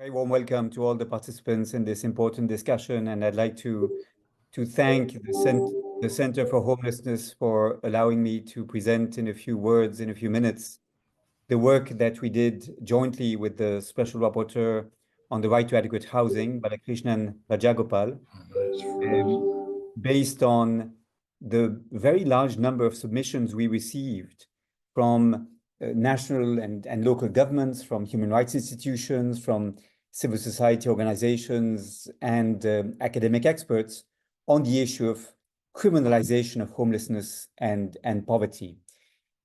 Very warm welcome to all the participants in this important discussion, and I'd like to thank the Center for Homelessness for allowing me to present in a few words, in a few minutes, the work that we did jointly with the Special Rapporteur on the right to adequate housing, Balakrishnan Rajagopal, based on the very large number of submissions we received from national and local governments, from human rights institutions, from civil society organizations, and academic experts on the issue of criminalization of homelessness and poverty.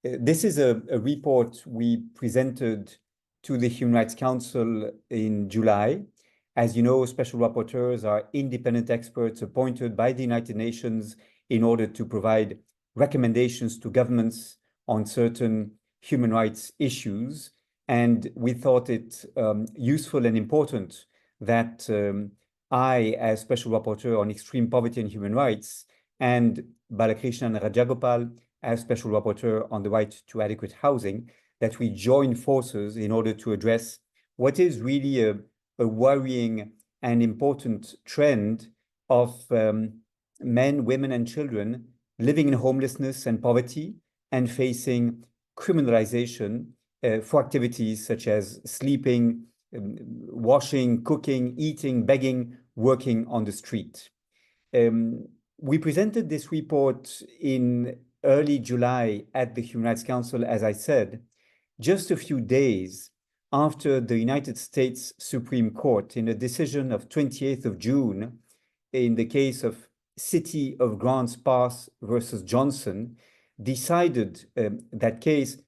This is a report we presented to the Human Rights Council in July. As you know, special rapporteurs are independent experts appointed by the United Nations in order to provide recommendations to governments on certain human rights issues. And we thought it useful and important that I, as Special Rapporteur on Extreme Poverty and Human Rights, and Balakrishnan Rajagopal, as Special Rapporteur on the right to adequate housing, that we join forces in order to address what is really a worrying and important trend of men, women, and children living in homelessness and poverty and facing criminalization for activities such as sleeping, washing, cooking, eating, begging, working on the street. We presented this report in early July at the Human Rights Council, as I said, just a few days after the United States Supreme Court, in a decision of 28th of June, in the case of City of Grants Pass versus Johnson, decided that case,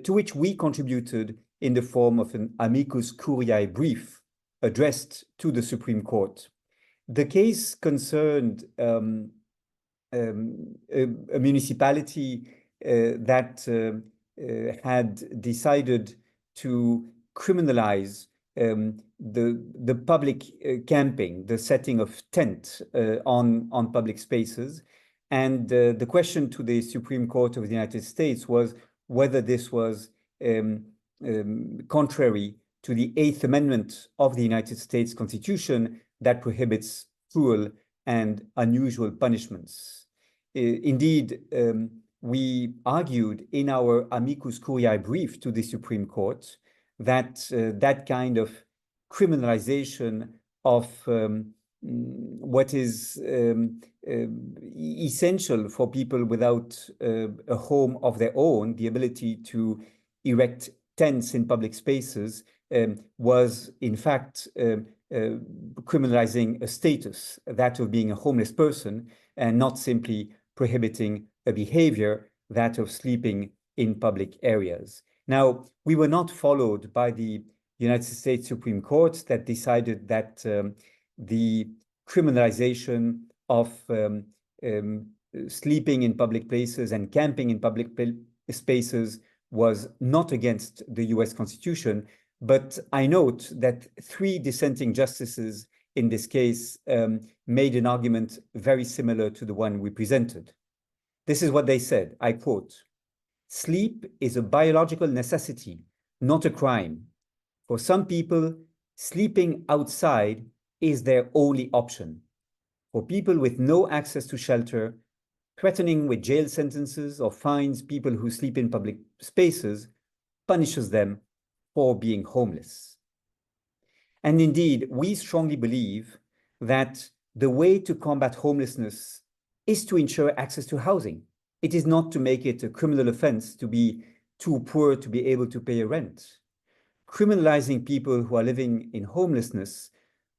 to which we contributed in the form of an amicus curiae brief addressed to the Supreme Court. The case concerned a municipality that had decided to criminalize the public camping, the setting of tent on public spaces. And the question to the Supreme Court of the United States was whether this was contrary to the 8th Amendment of the United States Constitution that prohibits cruel and unusual punishments. Indeed, we argued in our amicus curiae brief to the Supreme Court that that kind of criminalization of what is essential for people without a home of their own, the ability to erect tents in public spaces, was in fact criminalizing a status, that of being a homeless person, and not simply prohibiting a behavior, that of sleeping in public areas. Now, we were not followed by the United States Supreme Court that decided that the criminalization of sleeping in public places and camping in public spaces was not against the US Constitution. But I note that 3 dissenting justices in this case made an argument very similar to the one we presented. This is what they said, I quote, "Sleep is a biological necessity, not a crime. For some people, sleeping outside is their only option. For people with no access to shelter, threatening with jail sentences or fines people who sleep in public spaces punishes them for being homeless." And indeed, we strongly believe that the way to combat homelessness is to ensure access to housing. It is not to make it a criminal offense to be too poor to be able to pay a rent. Criminalizing people who are living in homelessness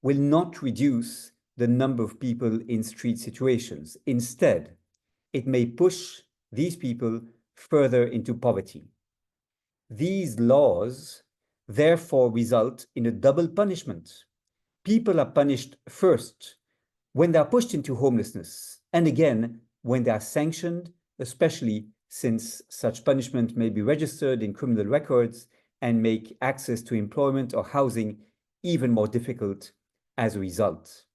will not reduce the number of people in street situations. Instead, it may push these people further into poverty. These laws therefore result in a double punishment. People are punished first when they are pushed into homelessness, and again when they are sanctioned, especially since such punishment may be registered in criminal records and make access to employment or housing even more difficult as a result.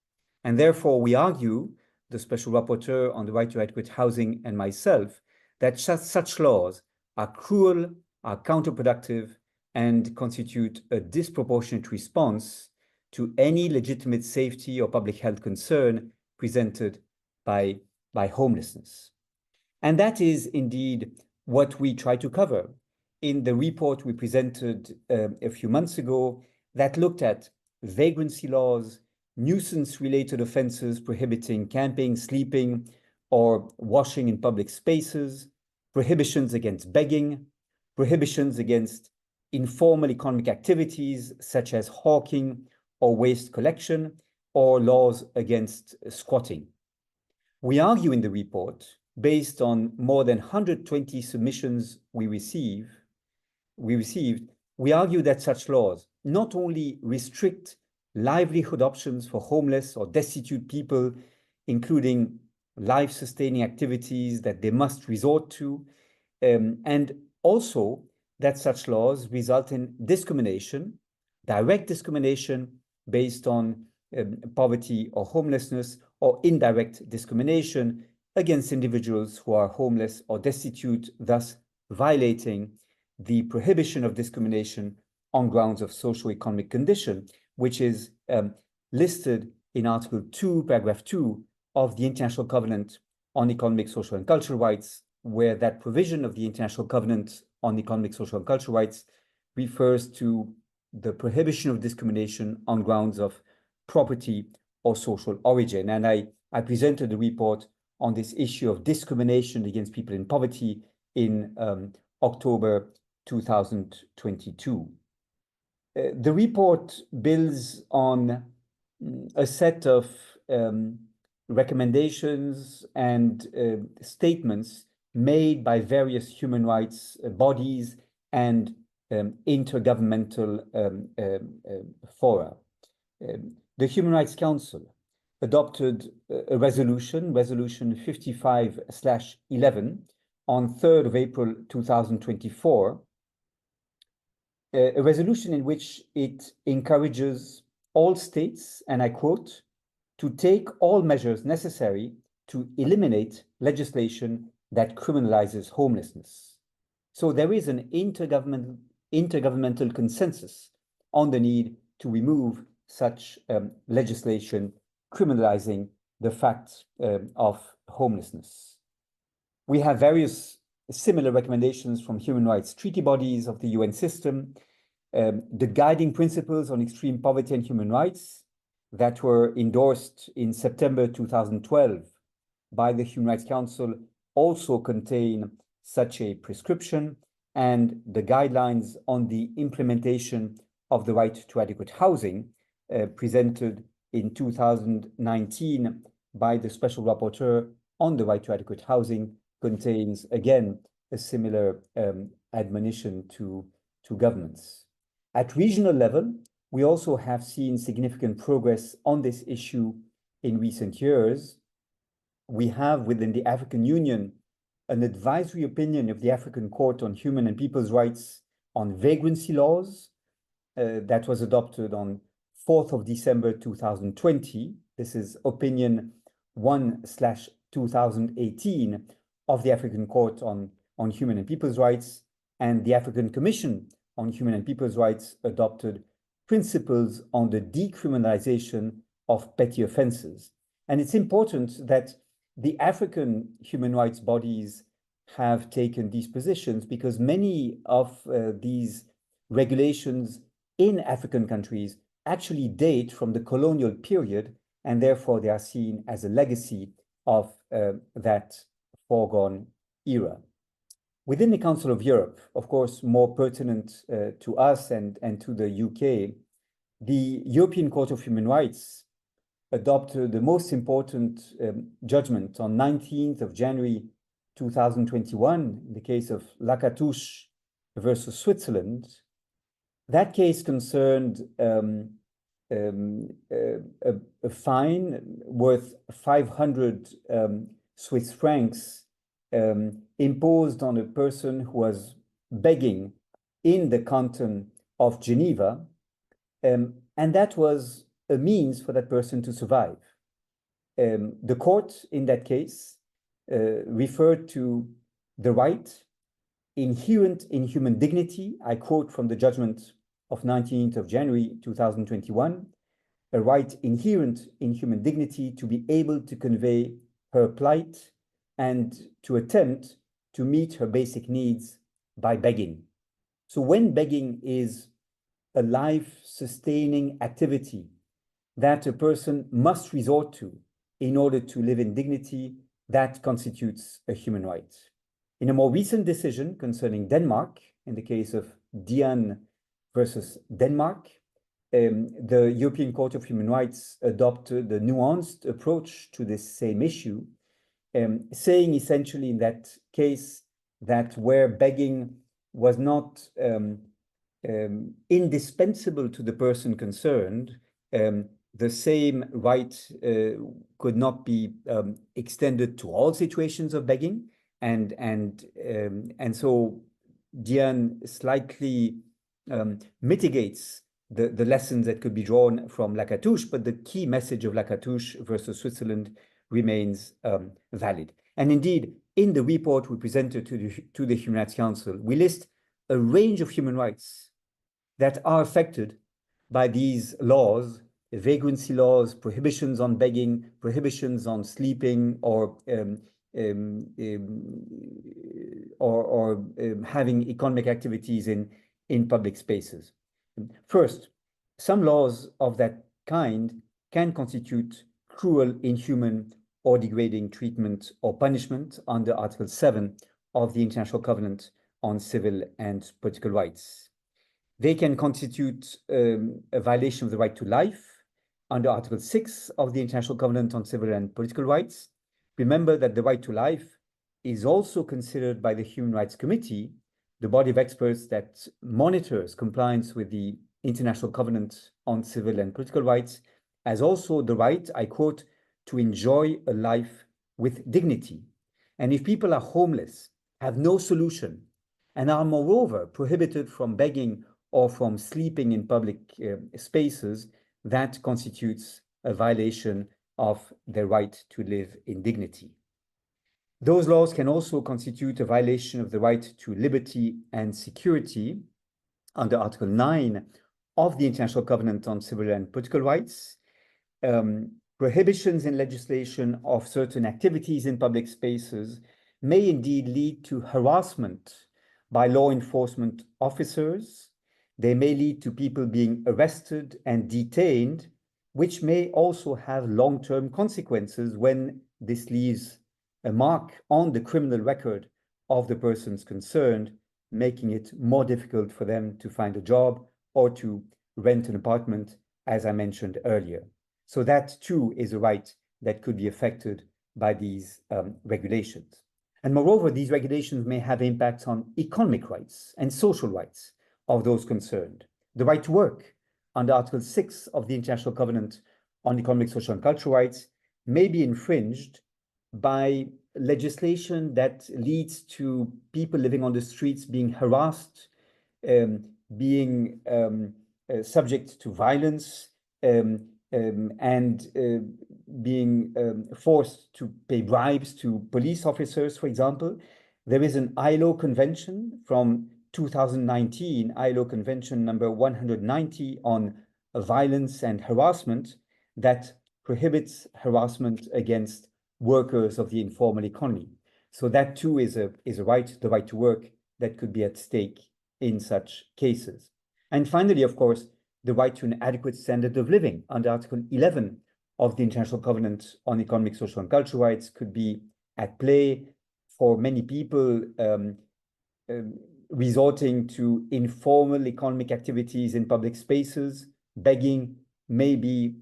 And therefore, we argue, the Special Rapporteur on the right to adequate housing and myself, that such laws are cruel, are counterproductive, and constitute a disproportionate response to any legitimate safety or public health concern presented by homelessness. And that is indeed what we try to cover in the report we presented a few months ago that looked at vagrancy laws, nuisance-related offenses prohibiting camping, sleeping, or washing in public spaces, prohibitions against begging, prohibitions against informal economic activities such as hawking or waste collection, or laws against squatting. We argue in the report, based on more than 120 submissions we received, we argue that such laws not only restrict livelihood options for homeless or destitute people, including life-sustaining activities that they must resort to, and also that such laws result in discrimination, direct discrimination based on poverty or homelessness, or indirect discrimination against individuals who are homeless or destitute, thus violating the prohibition of discrimination on grounds of socio-economic condition, which is listed in Article 2, Paragraph 2 of the International Covenant on Economic, Social, and Cultural Rights, where that provision of the International Covenant on Economic, Social, and Cultural Rights refers to the prohibition of discrimination on grounds of property or social origin. And I presented a report on this issue of discrimination against people in poverty in October 2022. The report builds on a set of recommendations and statements made by various human rights bodies and intergovernmental fora. The Human Rights Council adopted a resolution 55/11, on 3rd of April 2024, a resolution in which it encourages all states, and I quote, to take all measures necessary to eliminate legislation that criminalizes homelessness. So there is an intergovernmental consensus on the need to remove such legislation criminalizing the fact of homelessness. We have various similar recommendations from human rights treaty bodies of the UN system, the guiding principles on extreme poverty and human rights that were endorsed in September 2012 by the Human Rights Council also contain such a prescription, and the guidelines on the implementation of the right to adequate housing presented in 2019 by the Special Rapporteur on the right to adequate housing contains, again, a similar admonition to governments. At regional level, we also have seen significant progress on this issue in recent years. We have within the African Union an advisory opinion of the African Court on Human and People's Rights on vagrancy laws that was adopted on 4th of December 2020. This is opinion 1/2018 of the African Court on Human and People's Rights, and the African Commission on Human and People's Rights adopted principles on the decriminalization of petty offenses. And it's important that the African human rights bodies have taken these positions because many of these regulations in African countries actually date from the colonial period, and therefore they are seen as a legacy of that foregone era. Within the Council of Europe, of course, more pertinent to us and to the UK, the European Court of Human Rights adopted the most important judgment on 19th of January 2021 in the case of Lakatouche versus Switzerland. That case concerned a fine worth 500 Swiss francs imposed on a person who was begging in the canton of Geneva, and that was a means for that person to survive. The court in that case referred to the right inherent in human dignity, I quote from the judgment of 19th of January 2021, a right inherent in human dignity to be able to convey her plight and to attempt to meet her basic needs by begging. So when begging is a life-sustaining activity that a person must resort to in order to live in dignity, that constitutes a human right. In a more recent decision concerning Denmark, in the case of Dian versus Denmark, the European Court of Human Rights adopted a nuanced approach to this same issue, saying essentially in that case that where begging was not indispensable to the person concerned, the same right could not be extended to all situations of begging, and so Dian slightly mitigates the lessons that could be drawn from Lacatouche, but the key message of Lacatouche versus Switzerland remains valid. And indeed, in the report we presented to the Human Rights Council, we list a range of human rights that are affected by these laws, vagrancy laws, prohibitions on begging, prohibitions on sleeping, or having economic activities in public spaces. First, some laws of that kind can constitute cruel, inhuman, or degrading treatment or punishment under Article 7 of the International Covenant on Civil and Political Rights. They can constitute a violation of the right to life under Article 6 of the International Covenant on Civil and Political Rights. Remember that the right to life is also considered by the Human Rights Committee, the body of experts that monitors compliance with the International Covenant on Civil and Political Rights, as also the right, I quote, to enjoy a life with dignity. And if people are homeless, have no solution, and are moreover prohibited from begging or from sleeping in public spaces, that constitutes a violation of their right to live in dignity. Those laws can also constitute a violation of the right to liberty and security under Article 9 of the International Covenant on Civil and Political Rights. Prohibitions in legislation of certain activities in public spaces may indeed lead to harassment by law enforcement officers. They may lead to people being arrested and detained, which may also have long-term consequences when this leaves a mark on the criminal record of the persons concerned, making it more difficult for them to find a job or to rent an apartment, as I mentioned earlier. So that too is a right that could be affected by these regulations. And moreover, these regulations may have impacts on economic rights and social rights of those concerned. The right to work under Article 6 of the International Covenant on Economic, Social, and Cultural Rights may be infringed by legislation that leads to people living on the streets being harassed, being subject to violence, and being forced to pay bribes to police officers, for example. There is an ILO convention from 2019, ILO Convention number 190 on violence and harassment, that prohibits harassment against workers of the informal economy. So that too is a right, the right to work, that could be at stake in such cases. And finally, of course, the right to an adequate standard of living under Article 11 of the International Covenant on Economic, Social, and Cultural Rights could be at play for many people resorting to informal economic activities in public spaces. Begging may be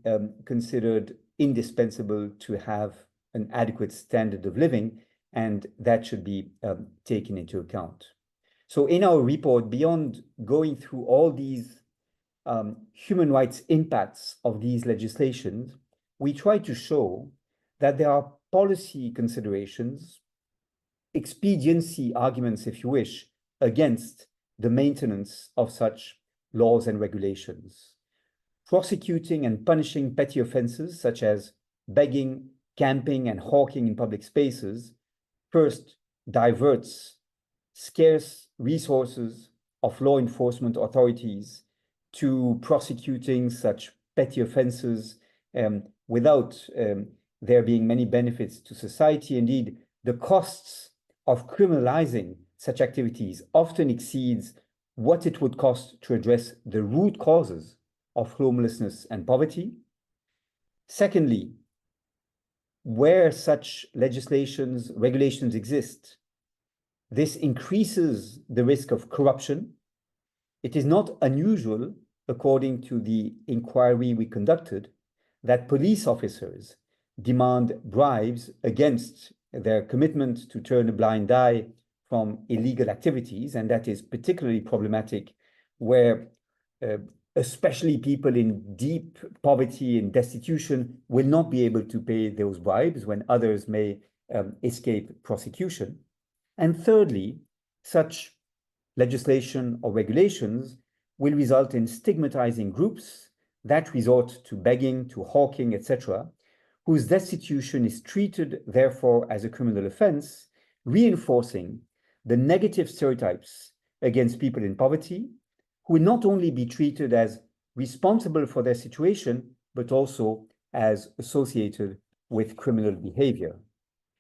considered indispensable to have an adequate standard of living, and that should be taken into account. So in our report, beyond going through all these human rights impacts of these legislations, we try to show that there are policy considerations, expediency arguments, if you wish, against the maintenance of such laws and regulations. Prosecuting and punishing petty offenses such as begging, camping, and hawking in public spaces first diverts scarce resources of law enforcement authorities to prosecuting such petty offenses without there being many benefits to society. Indeed, the costs of criminalizing such activities often exceeds what it would cost to address the root causes of homelessness and poverty. Secondly, where such regulations exist, this increases the risk of corruption. It is not unusual, according to the inquiry we conducted, that police officers demand bribes against their commitment to turn a blind eye from illegal activities, and that is particularly problematic where especially people in deep poverty and destitution will not be able to pay those bribes when others may escape prosecution. And thirdly, such legislation or regulations will result in stigmatizing groups that resort to begging, to hawking, etc., whose destitution is treated, therefore, as a criminal offense, reinforcing the negative stereotypes against people in poverty, who will not only be treated as responsible for their situation, but also as associated with criminal behavior.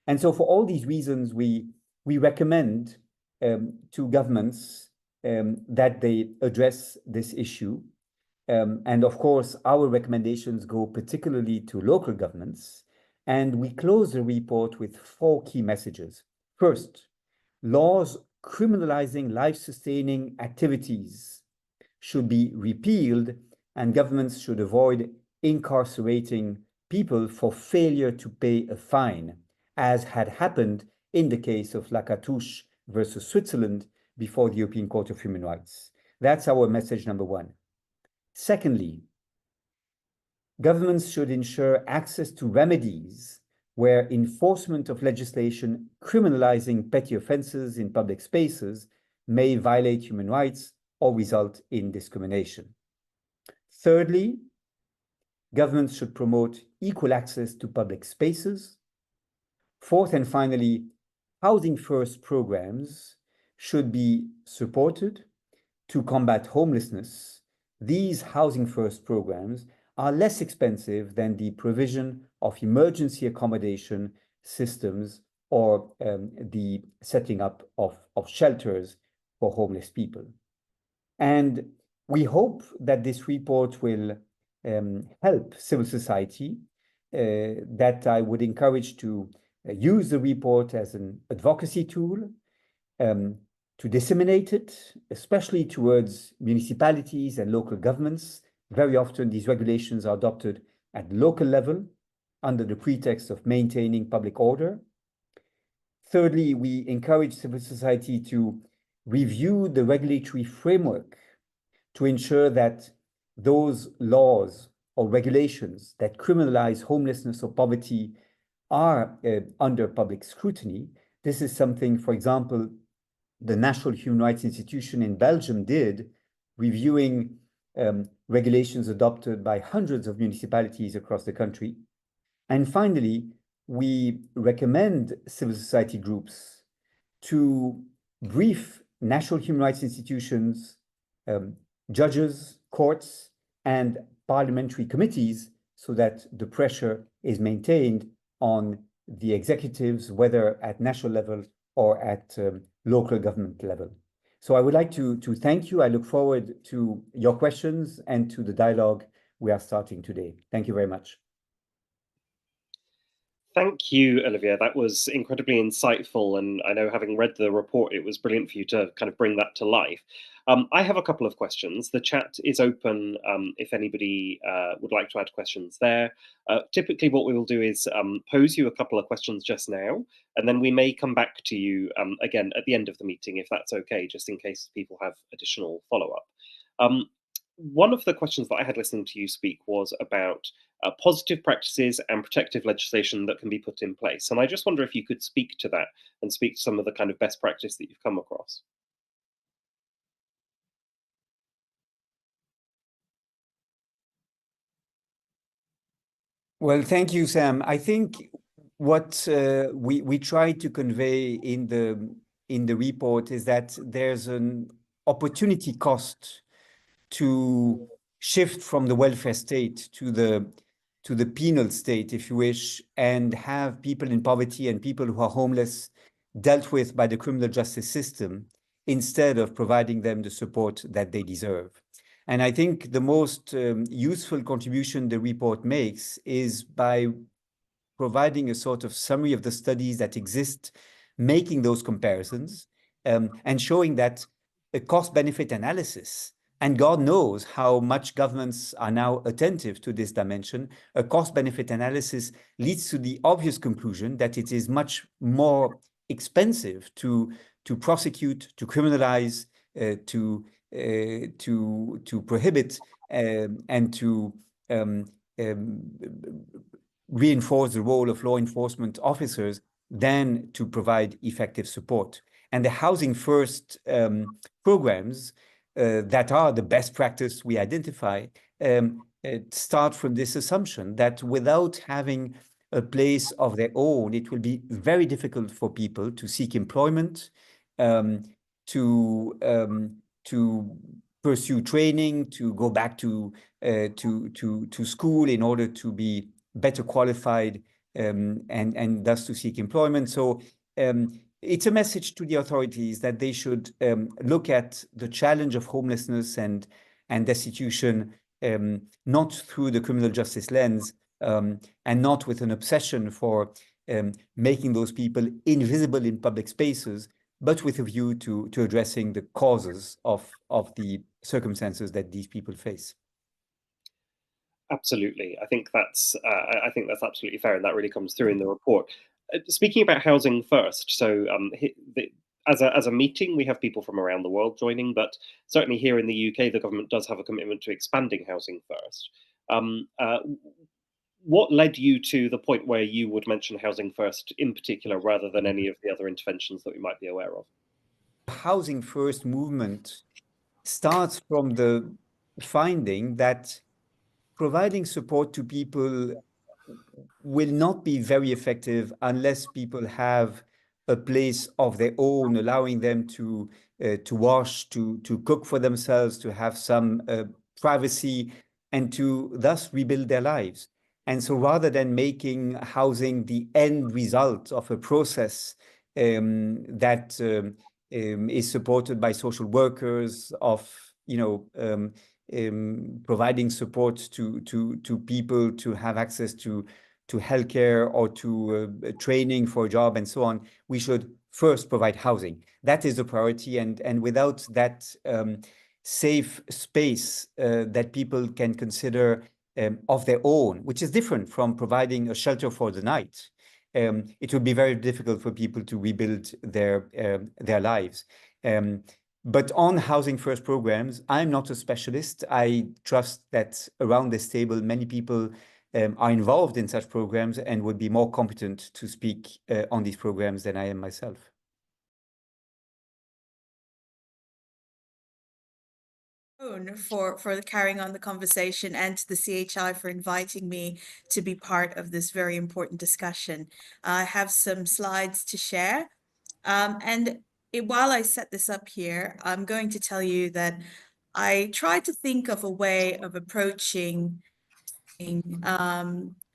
And so for all these reasons, we recommend to governments that they address this issue. And of course, our recommendations go particularly to local governments. And we close the report with 4 key messages. First, laws criminalizing life-sustaining activities should be repealed, and governments should avoid incarcerating people for failure to pay a fine, as had happened in the case of La Cartouche versus Switzerland before the European Court of Human Rights. That's our message number 1. Secondly, governments should ensure access to remedies where enforcement of legislation criminalizing petty offenses in public spaces may violate human rights or result in discrimination. Thirdly, governments should promote equal access to public spaces. Fourth and finally, housing first programs should be supported to combat homelessness. These housing first programs are less expensive than the provision of emergency accommodation systems or the setting up of shelters for homeless people. And we hope that this report will help civil society, that I would encourage to use the report as an advocacy tool, to disseminate it, especially towards municipalities and local governments. Very often these regulations are adopted at local level under the pretext of maintaining public order. Thirdly, we encourage civil society to review the regulatory framework to ensure that those laws or regulations that criminalize homelessness or poverty are under public scrutiny. This is something, for example, the National Human Rights Institution in Belgium did, reviewing regulations adopted by hundreds of municipalities across the country. And finally, we recommend civil society groups to brief national human rights institutions, judges, courts, and parliamentary committees so that the pressure is maintained on the executives, whether at national level or at local government level. So I would like to thank you. I look forward to your questions and to the dialogue we are starting today. Thank you very much. Thank you, Olivier. That was incredibly insightful. And I know, having read the report, it was brilliant for you to kind of bring that to life. I have a couple of questions. The chat is open if anybody would like to add questions there. Typically, what we will do is pose you a couple of questions just now, and then we may come back to you again at the end of the meeting, if that's okay, just in case people have additional follow-up. One of the questions that I had listening to you speak was about positive practices and protective legislation that can be put in place. And I just wonder if you could speak to that and speak to some of the kind of best practice that you've come across. Well, thank you, Sam. I think what we try to convey in the report is that there's an opportunity cost to shift from the welfare state to the penal state, if you wish, and have people in poverty and people who are homeless dealt with by the criminal justice system instead of providing them the support that they deserve. And I think the most useful contribution the report makes is by providing a sort of summary of the studies that exist, making those comparisons, and showing that a cost-benefit analysis, and God knows how much governments are now attentive to this dimension, a cost-benefit analysis leads to the obvious conclusion that it is much more expensive to prosecute, to criminalize, to prohibit, and to reinforce the role of law enforcement officers than to provide effective support. And the Housing First programs that are the best practice we identify start from this assumption that without having a place of their own, it will be very difficult for people to seek employment, to pursue training, to go back to school in order to be better qualified, and thus to seek employment. So it's a message to the authorities that they should look at the challenge of homelessness and destitution not through the criminal justice lens, and not with an obsession for making those people invisible in public spaces, but with a view to addressing the causes of the circumstances that these people face. Absolutely, I think that's absolutely fair, and that really comes through in the report. Speaking about Housing First, so as a meeting, we have people from around the world joining, but certainly here in the UK, the government does have a commitment to expanding Housing First. What led you to the point where you would mention Housing First in particular, rather than any of the other interventions that we might be aware of? Housing First movement starts from the finding that providing support to people will not be very effective unless people have a place of their own, allowing them to wash, to cook for themselves, to have some privacy, and to thus rebuild their lives. And so rather than making housing the end result of a process that is supported by social workers, of providing support to people to have access to healthcare or to training for a job and so on, we should first provide housing. That is the priority, and without that safe space that people can consider of their own, which is different from providing a shelter for the night, it would be very difficult for people to rebuild their lives. But on Housing First programs, I'm not a specialist. I trust that around this table, many people are involved in such programs and would be more competent to speak on these programs than I am myself. For carrying on the conversation, and to the CHI for inviting me to be part of this very important discussion. I have some slides to share, and while I set this up here, I'm going to tell you that I tried to think of a way of approaching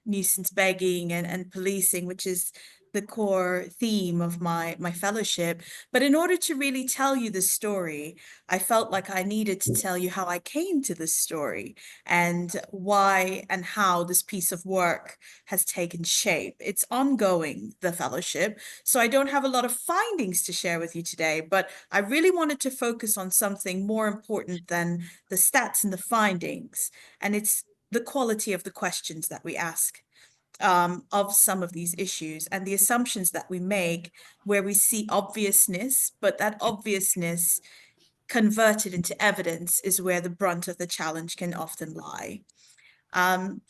nuisance begging and policing, which is the core theme of my fellowship. But in order to really tell you the story, I felt like I needed to tell you how I came to this story and why and how this piece of work has taken shape. It's ongoing, the fellowship, so I don't have a lot of findings to share with you today, but I really wanted to focus on something more important than the stats and the findings, and it's the quality of the questions that we ask of some of these issues and the assumptions that we make, where we see obviousness, but that obviousness converted into evidence is where the brunt of the challenge can often lie. In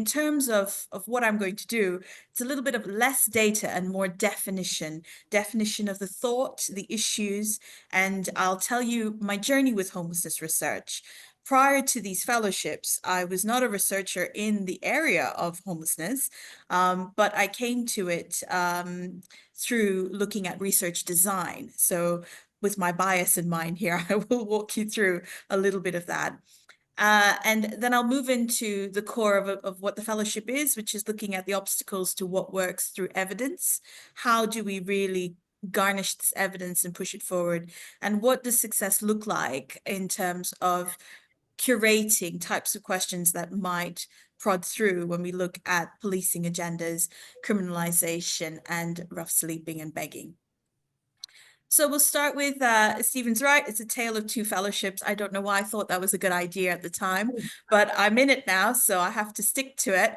terms of what I'm going to do, it's a little bit of less data and more definition of the thought, the issues, and I'll tell you my journey with homelessness research. Prior to these fellowships, I was not a researcher in the area of homelessness, but I came to it through looking at research design. So with my bias in mind here, I will walk you through a little bit of that. And then I'll move into the core of what the fellowship is, which is looking at the obstacles to what works through evidence. How do we really garnish this evidence and push it forward? And what does success look like in terms of curating types of questions that might prod through when we look at policing agendas, criminalisation, and rough sleeping and begging? So we'll start with Stephen's right. It's a tale of two fellowships. I don't know why I thought that was a good idea at the time, but I'm in it now, so I have to stick to it.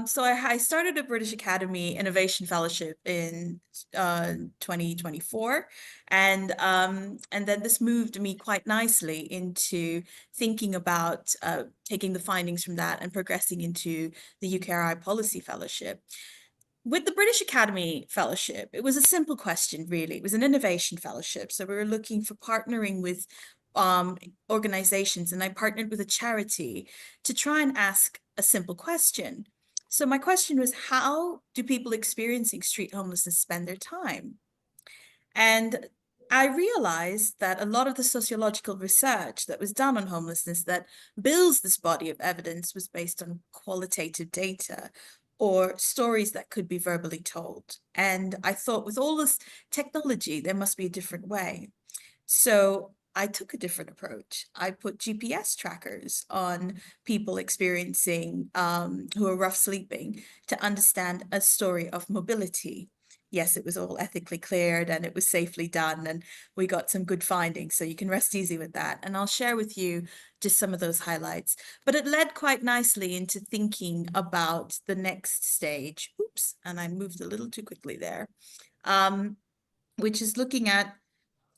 So I started a British Academy Innovation Fellowship in 2024, and then this moved me quite nicely into thinking about taking the findings from that and progressing into the UKRI Policy Fellowship. With the British Academy Fellowship, it was a simple question, really. It was an innovation fellowship. So we were looking for partnering with organizations, and I partnered with a charity to try and ask a simple question. So my question was, how do people experiencing street homelessness spend their time? And I realized that a lot of the sociological research that was done on homelessness that builds this body of evidence was based on qualitative data or stories that could be verbally told. And I thought, with all this technology, there must be a different way. So I took a different approach. I put GPS trackers on people experiencing who are rough sleeping to understand a story of mobility. Yes, it was all ethically cleared and it was safely done, and we got some good findings, so you can rest easy with that. And I'll share with you just some of those highlights. But it led quite nicely into thinking about the next stage. Oops, and I moved a little too quickly there, which is looking at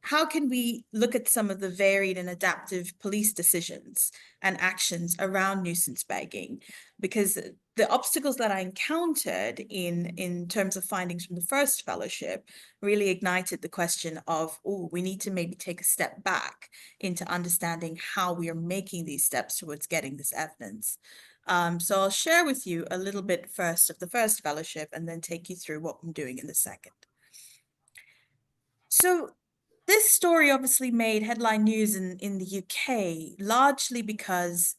how can we look at some of the varied and adaptive police decisions and actions around nuisance begging? Because the obstacles that I encountered in terms of findings from the first fellowship really ignited the question of, oh, we need to maybe take a step back into understanding how we are making these steps towards getting this evidence. So I'll share with you a little bit first of the first fellowship and then take you through what I'm doing in the second. So this story obviously made headline news in the UK, largely because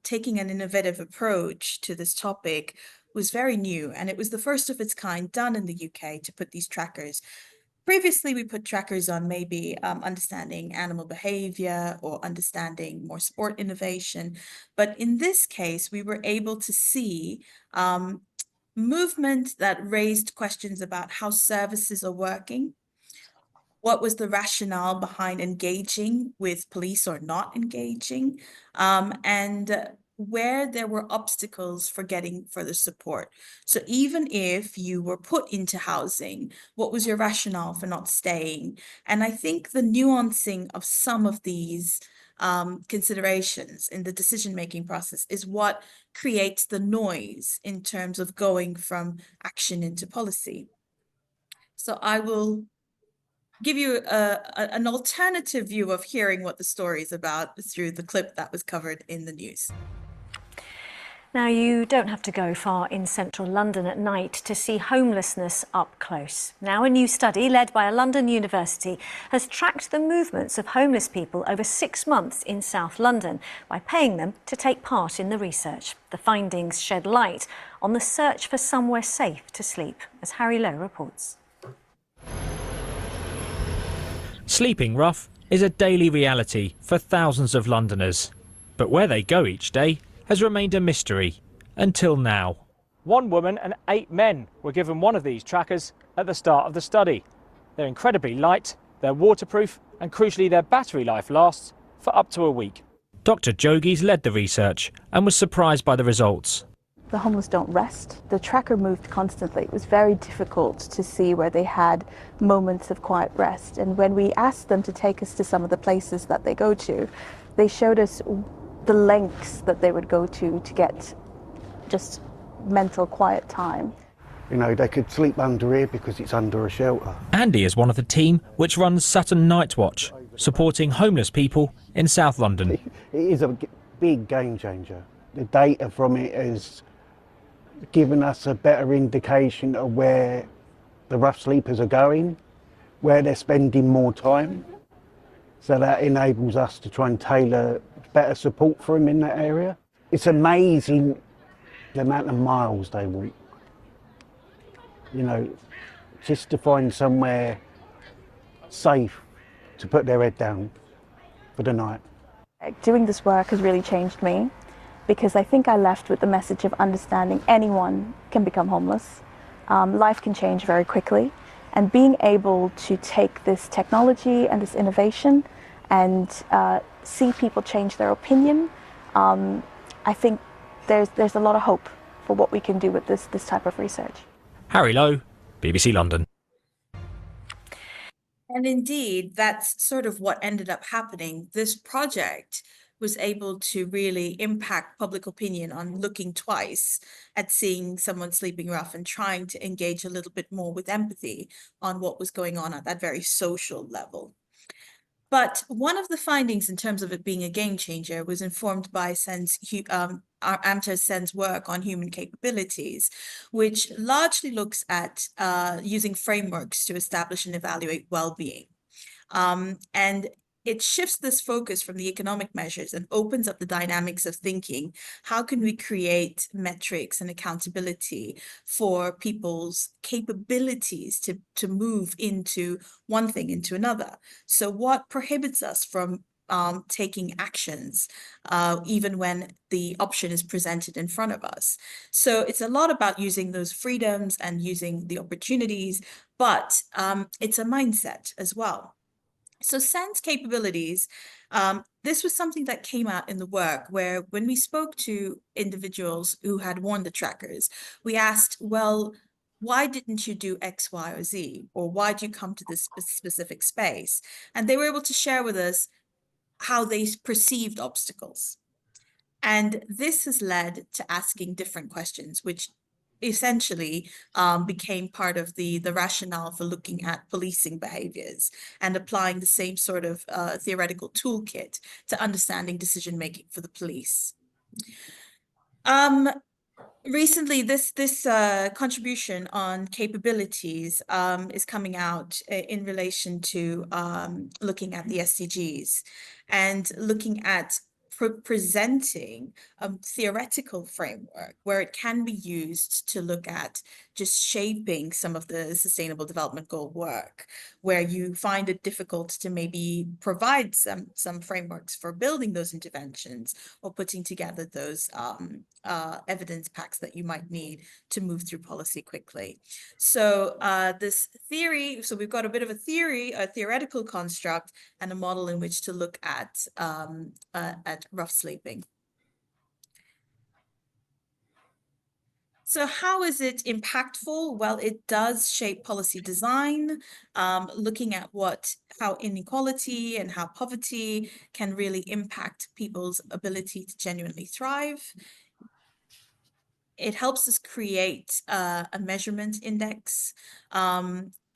taking an innovative approach to this topic was very new, and it was the first of its kind done in the UK to put these trackers. Previously, we put trackers on maybe understanding animal behavior or understanding more sport innovation. But in this case, we were able to see movement that raised questions about how services are working. What was the rationale behind engaging with police or not engaging, and where there were obstacles for getting further support. So even if you were put into housing, what was your rationale for not staying? And I think the nuancing of some of these considerations in the decision-making process is what creates the noise in terms of going from action into policy. So I will give you an alternative view of hearing what the story is about through the clip that was covered in the news. Now, you don't have to go far in central London at night to see homelessness up close. Now, a new study led by a London university has tracked the movements of homeless people over 6 months in South London by paying them to take part in the research. The findings shed light on the search for somewhere safe to sleep, as Harry Lowe reports. Sleeping rough is a daily reality for thousands of Londoners. But where they go each day has remained a mystery until now. 1 woman and 8 men were given one of these trackers at the start of the study. They're incredibly light, they're waterproof, and crucially their battery life lasts for up to a week. Dr. Jogie's led the research and was surprised by the results. The homeless don't rest. The tracker moved constantly. It was very difficult to see where they had moments of quiet rest. And when we asked them to take us to some of the places that they go to, they showed us the lengths that they would go to get just mental quiet time. You know, they could sleep under here because it's under a shelter. Andy is one of the team which runs Sutton Night Watch, supporting homeless people in South London. It is a big game changer. The data from it has given us a better indication of where the rough sleepers are going, where they're spending more time. So that enables us to try and tailor better support for them in that area. It's amazing the amount of miles they walk. You know, just to find somewhere safe to put their head down for the night. Doing this work has really changed me, because I think I left with the message of understanding anyone can become homeless. Life can change very quickly, and being able to take this technology and this innovation and see people change their opinion, I think there's a lot of hope for what we can do with this type of research. Harry Lowe, BBC London. And indeed, that's sort of what ended up happening. This project was able to really impact public opinion on looking twice at seeing someone sleeping rough and trying to engage a little bit more with empathy on what was going on at that very social level. But one of the findings in terms of it being a game changer was informed by Amter Sen's work on human capabilities, which largely looks at using frameworks to establish and evaluate well-being. And it shifts this focus from the economic measures and opens up the dynamics of thinking. How can we create metrics and accountability for people's capabilities to move into one thing into another? So what prohibits us from taking actions, even when the option is presented in front of us? So it's a lot about using those freedoms and using the opportunities, but it's a mindset as well. So Sen's capabilities, this was something that came out in the work where when we spoke to individuals who had worn the trackers, we asked, well, why didn't you do X, Y, or Z? Or why did you come to this specific space? And they were able to share with us how they perceived obstacles. And this has led to asking different questions, which essentially became part of the rationale for looking at policing behaviors and applying the same sort of theoretical toolkit to understanding decision-making for the police. Recently, this contribution on capabilities is coming out in relation to looking at the SDGs and looking at presenting a theoretical framework where it can be used to look at just shaping some of the Sustainable Development Goal work, where you find it difficult to maybe provide some frameworks for building those interventions or putting together those evidence packs that you might need to move through policy quickly. So this theory, so we've got a bit of a theoretical construct and a model in which to look at rough sleeping. So how is it impactful? Well, it does shape policy design, looking at how inequality and how poverty can really impact people's ability to genuinely thrive. It helps us create a measurement index,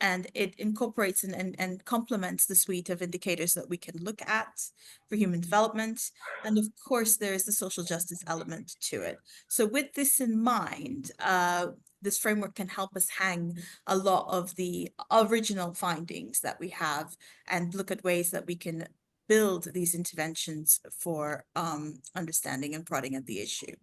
and it incorporates and complements the suite of indicators that we can look at for human development. And of course, there is the social justice element to it. So with this in mind, this framework can help us hang a lot of the original findings that we have and look at ways that we can build these interventions for understanding and prodding at the issue.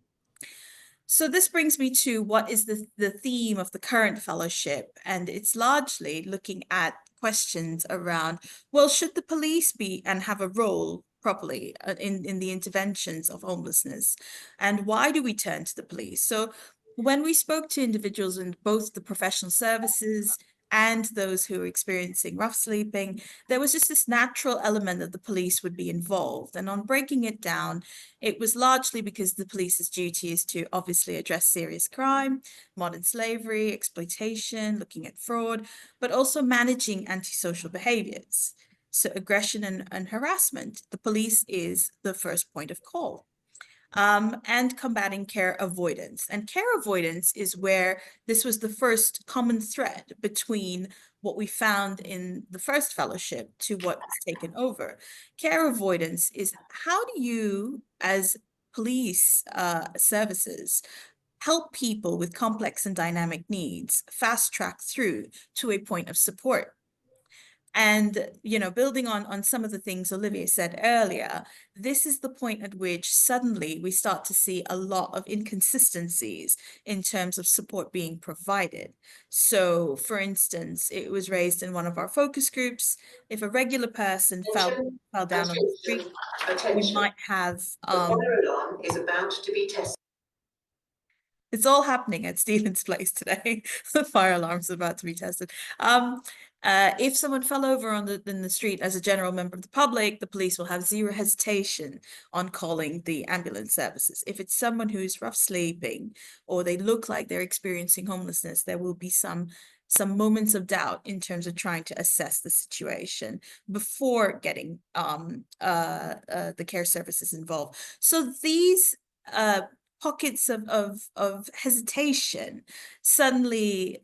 So this brings me to what is the theme of the current fellowship, and it's largely looking at questions around, well, should the police be and have a role properly in the interventions of homelessness, and why do we turn to the police? So when we spoke to individuals in both the professional services and those who are experiencing rough sleeping, there was just this natural element that the police would be involved. And on breaking it down, it was largely because the police's duty is to obviously address serious crime, modern slavery, exploitation, looking at fraud, but also managing antisocial behaviors. So aggression and harassment, the police is the first point of call. And combating care avoidance. And care avoidance is where this was the first common thread between what we found in the first fellowship to what was taken over. Care avoidance is, how do you, as police services, help people with complex and dynamic needs fast track through to a point of support? And, you know, building on some of the things Olivier said earlier, this is the point at which suddenly we start to see a lot of inconsistencies in terms of support being provided. So, for instance, it was raised in one of our focus groups, if a regular person fell down on the street, we might have... The fire alarm is about to be tested. It's all happening at Stephen's place today. The fire alarm's about to be tested. If someone fell over in the street as a general member of the public, the police will have zero hesitation on calling the ambulance services. If it's someone who's rough sleeping or they look like they're experiencing homelessness, there will be some moments of doubt in terms of trying to assess the situation before getting the care services involved. So these pockets of hesitation suddenly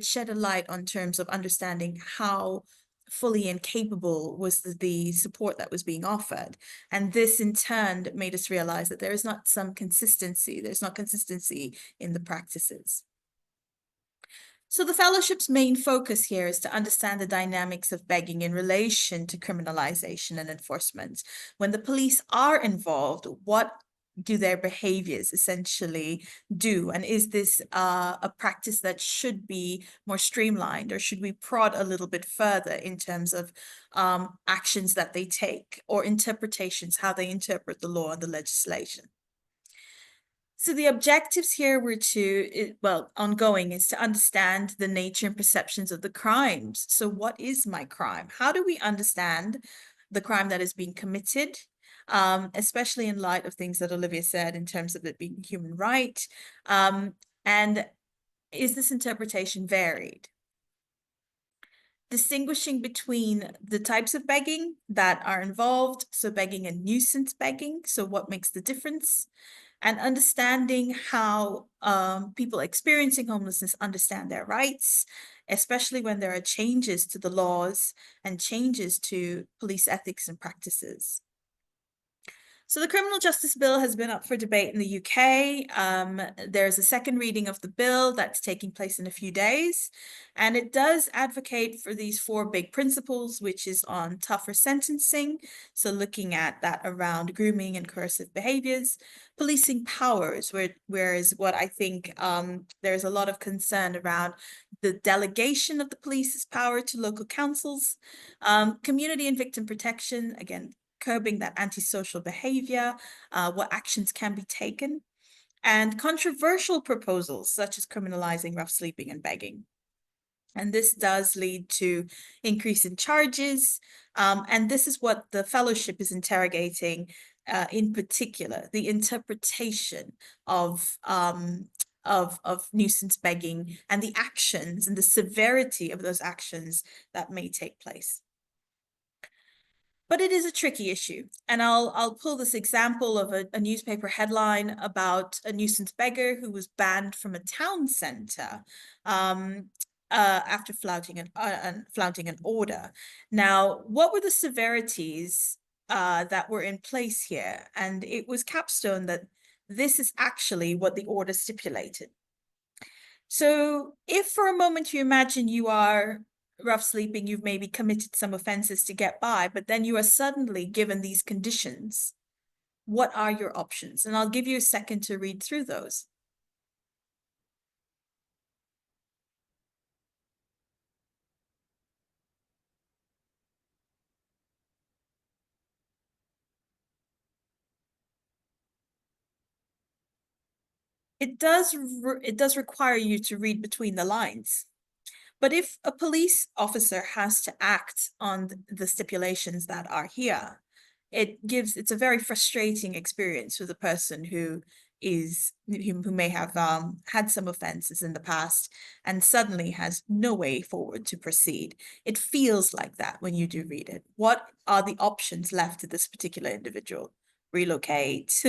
shed a light on terms of understanding how fully incapable was the support that was being offered. And this in turn made us realize that there is not some consistency, there's not consistency in the practices. So the fellowship's main focus here is to understand the dynamics of begging in relation to criminalisation and enforcement. When the police are involved, what do their behaviors essentially do? And is this a practice that should be more streamlined, or should we prod a little bit further in terms of actions that they take or interpretations, how they interpret the law and the legislation? So the objectives here were ongoing, is to understand the nature and perceptions of the crimes. So what is my crime? How do we understand the crime that is being committed? Especially in light of things that Olivier said in terms of it being a human right. And is this interpretation varied? Distinguishing between the types of begging that are involved, so begging and nuisance begging, so what makes the difference? And understanding how people experiencing homelessness understand their rights, especially when there are changes to the laws and changes to police ethics and practices. So the Criminal Justice Bill has been up for debate in the UK. There's a second reading of the bill that's taking place in a few days. And it does advocate for these 4 big principles, which is on tougher sentencing. So looking at that around grooming and coercive behaviors, policing powers, whereas what I think there's a lot of concern around the delegation of the police's power to local councils, community and victim protection, again, curbing that antisocial behavior, what actions can be taken, and controversial proposals such as criminalizing rough sleeping and begging. And this does lead to increase in charges. And this is what the fellowship is interrogating in particular, the interpretation of nuisance begging and the actions and the severity of those actions that may take place. But it is a tricky issue. And I'll pull this example of a newspaper headline about a nuisance beggar who was banned from a town centre after flouting an order. Now, what were the severities that were in place here? And it was capstone that this is actually what the order stipulated. So if for a moment you imagine you are rough sleeping, you've maybe committed some offenses to get by, but then you are suddenly given these conditions, what are your options? And I'll give you a second to read through those. It does require you to read between the lines. But if a police officer has to act on the stipulations that are here, it's a very frustrating experience for the person who may have had some offenses in the past and suddenly has no way forward to proceed. It feels like that when you do read it. What are the options left to this particular individual? Relocate,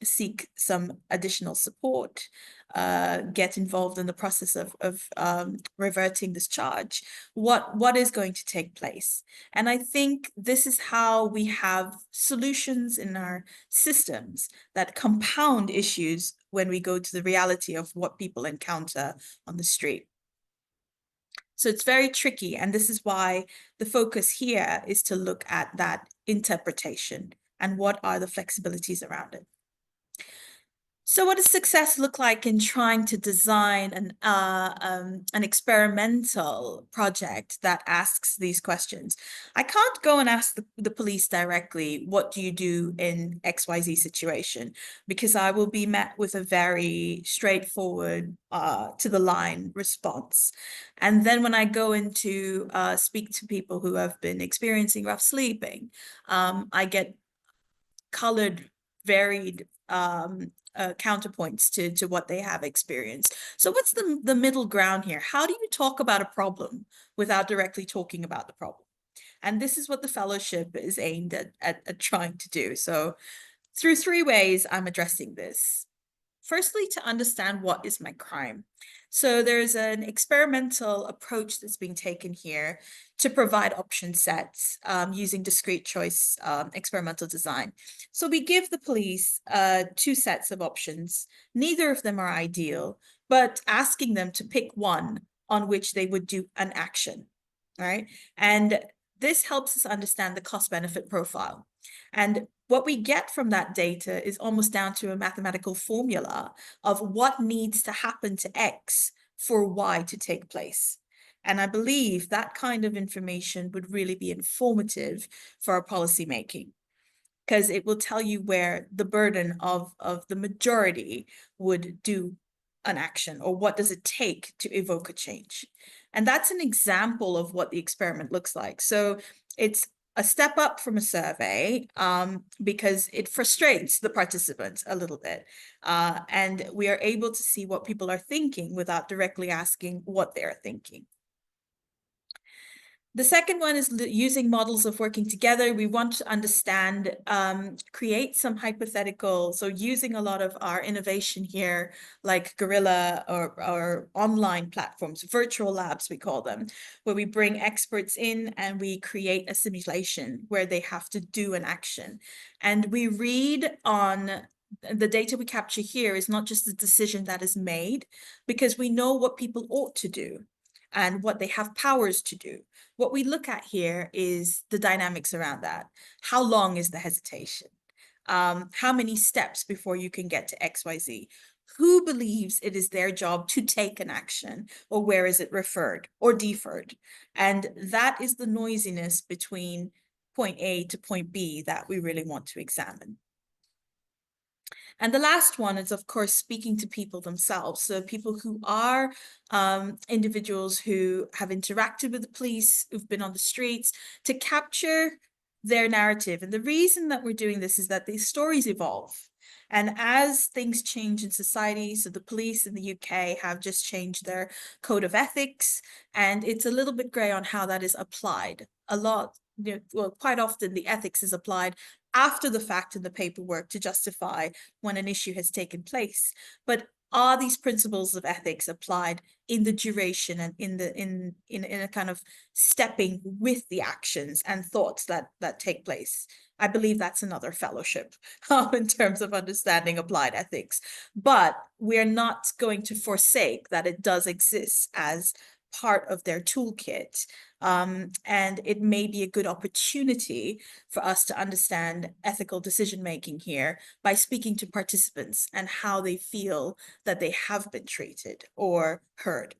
seek some additional support, get involved in the process of reverting this charge. What is going to take place? And I think this is how we have solutions in our systems that compound issues when we go to the reality of what people encounter on the street. So it's very tricky. And this is why the focus here is to look at that interpretation and what are the flexibilities around it. So what does success look like in trying to design an experimental project that asks these questions? I can't go and ask the police directly, what do you do in XYZ situation? Because I will be met with a very straightforward, to the line response. And then when I go into speak to people who have been experiencing rough sleeping, I get colored, varied counterpoints to what they have experienced. So what's the middle ground here? How do you talk about a problem without directly talking about the problem? And this is what the fellowship is aimed at trying to do. So through 3 ways, I'm addressing this. Firstly, to understand what is my crime. So there's an experimental approach that's being taken here to provide option sets using discrete choice experimental design. So we give the police 2 sets of options. Neither of them are ideal, but asking them to pick one on which they would do an action, right? And this helps us understand the cost-benefit profile. And what we get from that data is almost down to a mathematical formula of what needs to happen to X for Y to take place. And I believe that kind of information would really be informative for our policy making, because it will tell you where the burden of the majority would do an action, or what does it take to evoke a change. And that's an example of what the experiment looks like. So it's a step up from a survey because it frustrates the participants a little bit. And we are able to see what people are thinking without directly asking what they're thinking. The second one is using models of working together. We want to understand, create some hypothetical, so using a lot of our innovation here, like Gorilla or online platforms, virtual labs, we call them, where we bring experts in and we create a simulation where they have to do an action. And we read on the data we capture here is not just the decision that is made, because we know what people ought to do and what they have powers to do. What we look at here is the dynamics around that. How long is the hesitation? How many steps before you can get to XYZ? Who believes it is their job to take an action, or where is it referred or deferred? And that is the noisiness between point A to point B that we really want to examine. And the last one is, of course, speaking to people themselves. So people who are individuals who have interacted with the police, who've been on the streets, to capture their narrative. And the reason that we're doing this is that these stories evolve. And as things change in society, so the police in the UK have just changed their code of ethics, and it's a little bit gray on how that is applied. A lot, well, quite often the ethics is applied after the fact in the paperwork to justify when an issue has taken place. But are these principles of ethics applied in the duration and in a kind of stepping with the actions and thoughts that take place? I believe that's another fellowship in terms of understanding applied ethics. But we're not going to forsake that it does exist as part of their toolkit. And it may be a good opportunity for us to understand ethical decision-making here by speaking to participants and how they feel that they have been treated or heard.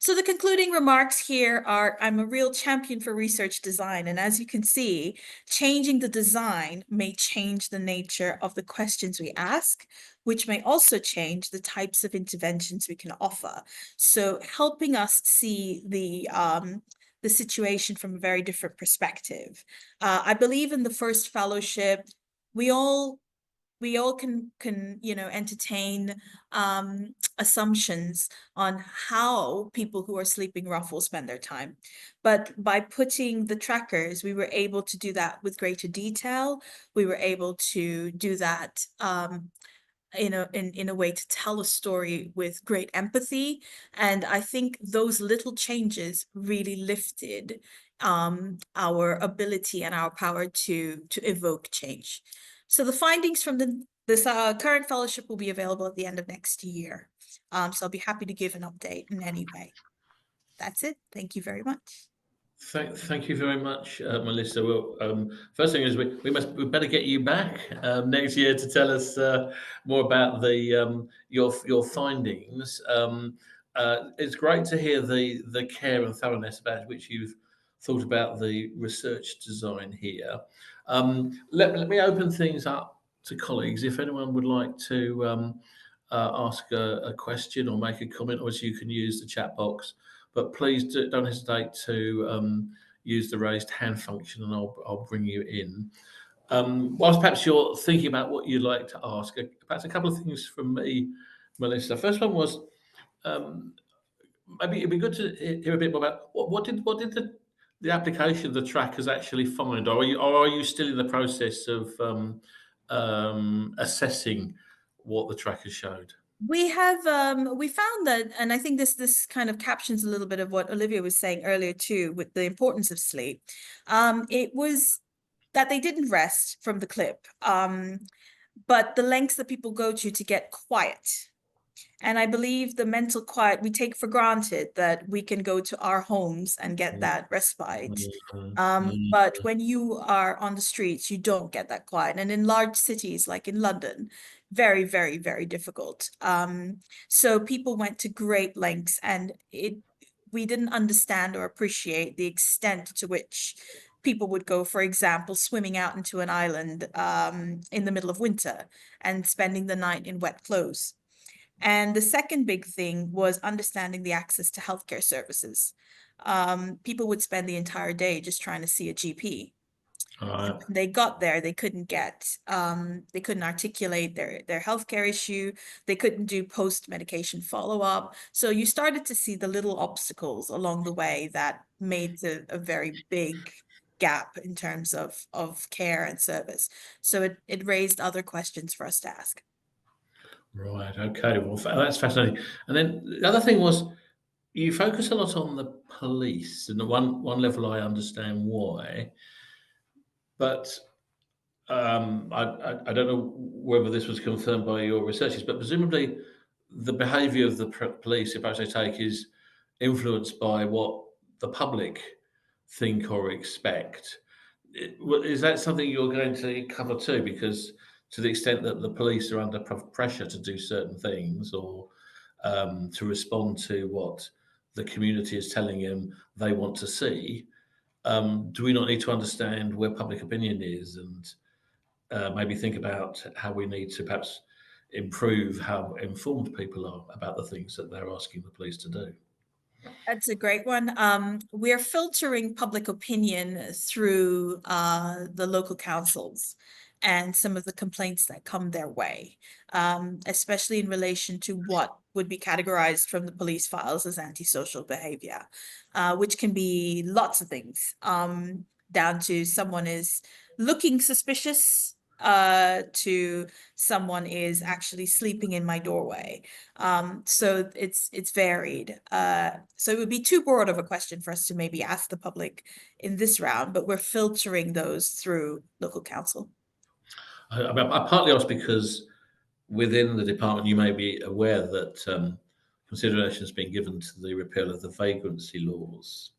So the concluding remarks here are, I'm a real champion for research design. And as you can see, changing the design may change the nature of the questions we ask, which may also change the types of interventions we can offer. So helping us see the situation from a very different perspective. I believe in the first fellowship, we all can entertain assumptions on how people who are sleeping rough will spend their time. But by putting the trackers, we were able to do that with greater detail. We were able to do that in a way to tell a story with great empathy. And I think those little changes really lifted our ability and our power to evoke change. So the findings from this current fellowship will be available at the end of next year. So I'll be happy to give an update in any way. that's it. Thank you very much. Thank you very much, Melissa. Well, first thing is we better get you back next year to tell us more about the your findings. It's great to hear the care and thoroughness about which you've thought about the research design here. Let me open things up to colleagues. If anyone would like to ask a question or make a comment, obviously you can use the chat box. But please don't hesitate to use the raised hand function, and I'll bring you in. Whilst perhaps you're thinking about what you'd like to ask, perhaps a couple of things from me, Melissa. First one was maybe it'd be good to hear a bit more about what did the application of the trackers actually find, or are you still in the process of assessing what the trackers showed? We have we found that, and I think this kind of captions a little bit of what Olivier was saying earlier too, with the importance of sleep. It was that they didn't rest from the clip, but the lengths that people go to get quiet. And I believe the mental quiet, we take for granted that we can go to our homes and get that respite. But when you are on the streets, you don't get that quiet. And in large cities like in London, very, very, very difficult. So people went to great lengths, and we didn't understand or appreciate the extent to which people would go, for example, swimming out into an island in the middle of winter and spending the night in wet clothes. And the second big thing was understanding the access to healthcare services. People would spend the entire day just trying to see a GP. When they got there, they couldn't articulate their healthcare issue. They couldn't do post-medication follow-up. So you started to see the little obstacles along the way that made a very big gap in terms of care and service. So it raised other questions for us to ask. Right. Okay. Well, that's fascinating. And then the other thing was, you focus a lot on the police, and at one level, I understand why. But I don't know whether this was confirmed by your researchers, but presumably the behaviour of the police, if they take, is influenced by what the public think or expect. Is that something you're going to cover too? Because to the extent that the police are under pressure to do certain things, or to respond to what the community is telling them they want to see, do we not need to understand where public opinion is, and maybe think about how we need to perhaps improve how informed people are about the things that they're asking the police to do? That's a great one. We're filtering public opinion through the local councils and some of the complaints that come their way, especially in relation to what would be categorized from the police files as antisocial behavior, which can be lots of things, down to someone is looking suspicious, to someone is actually sleeping in my doorway. So it's varied. So it would be too broad of a question for us to maybe ask the public in this round, but we're filtering those through local council. I partly asked because within the department you may be aware that consideration has been given to the repeal of the vagrancy laws.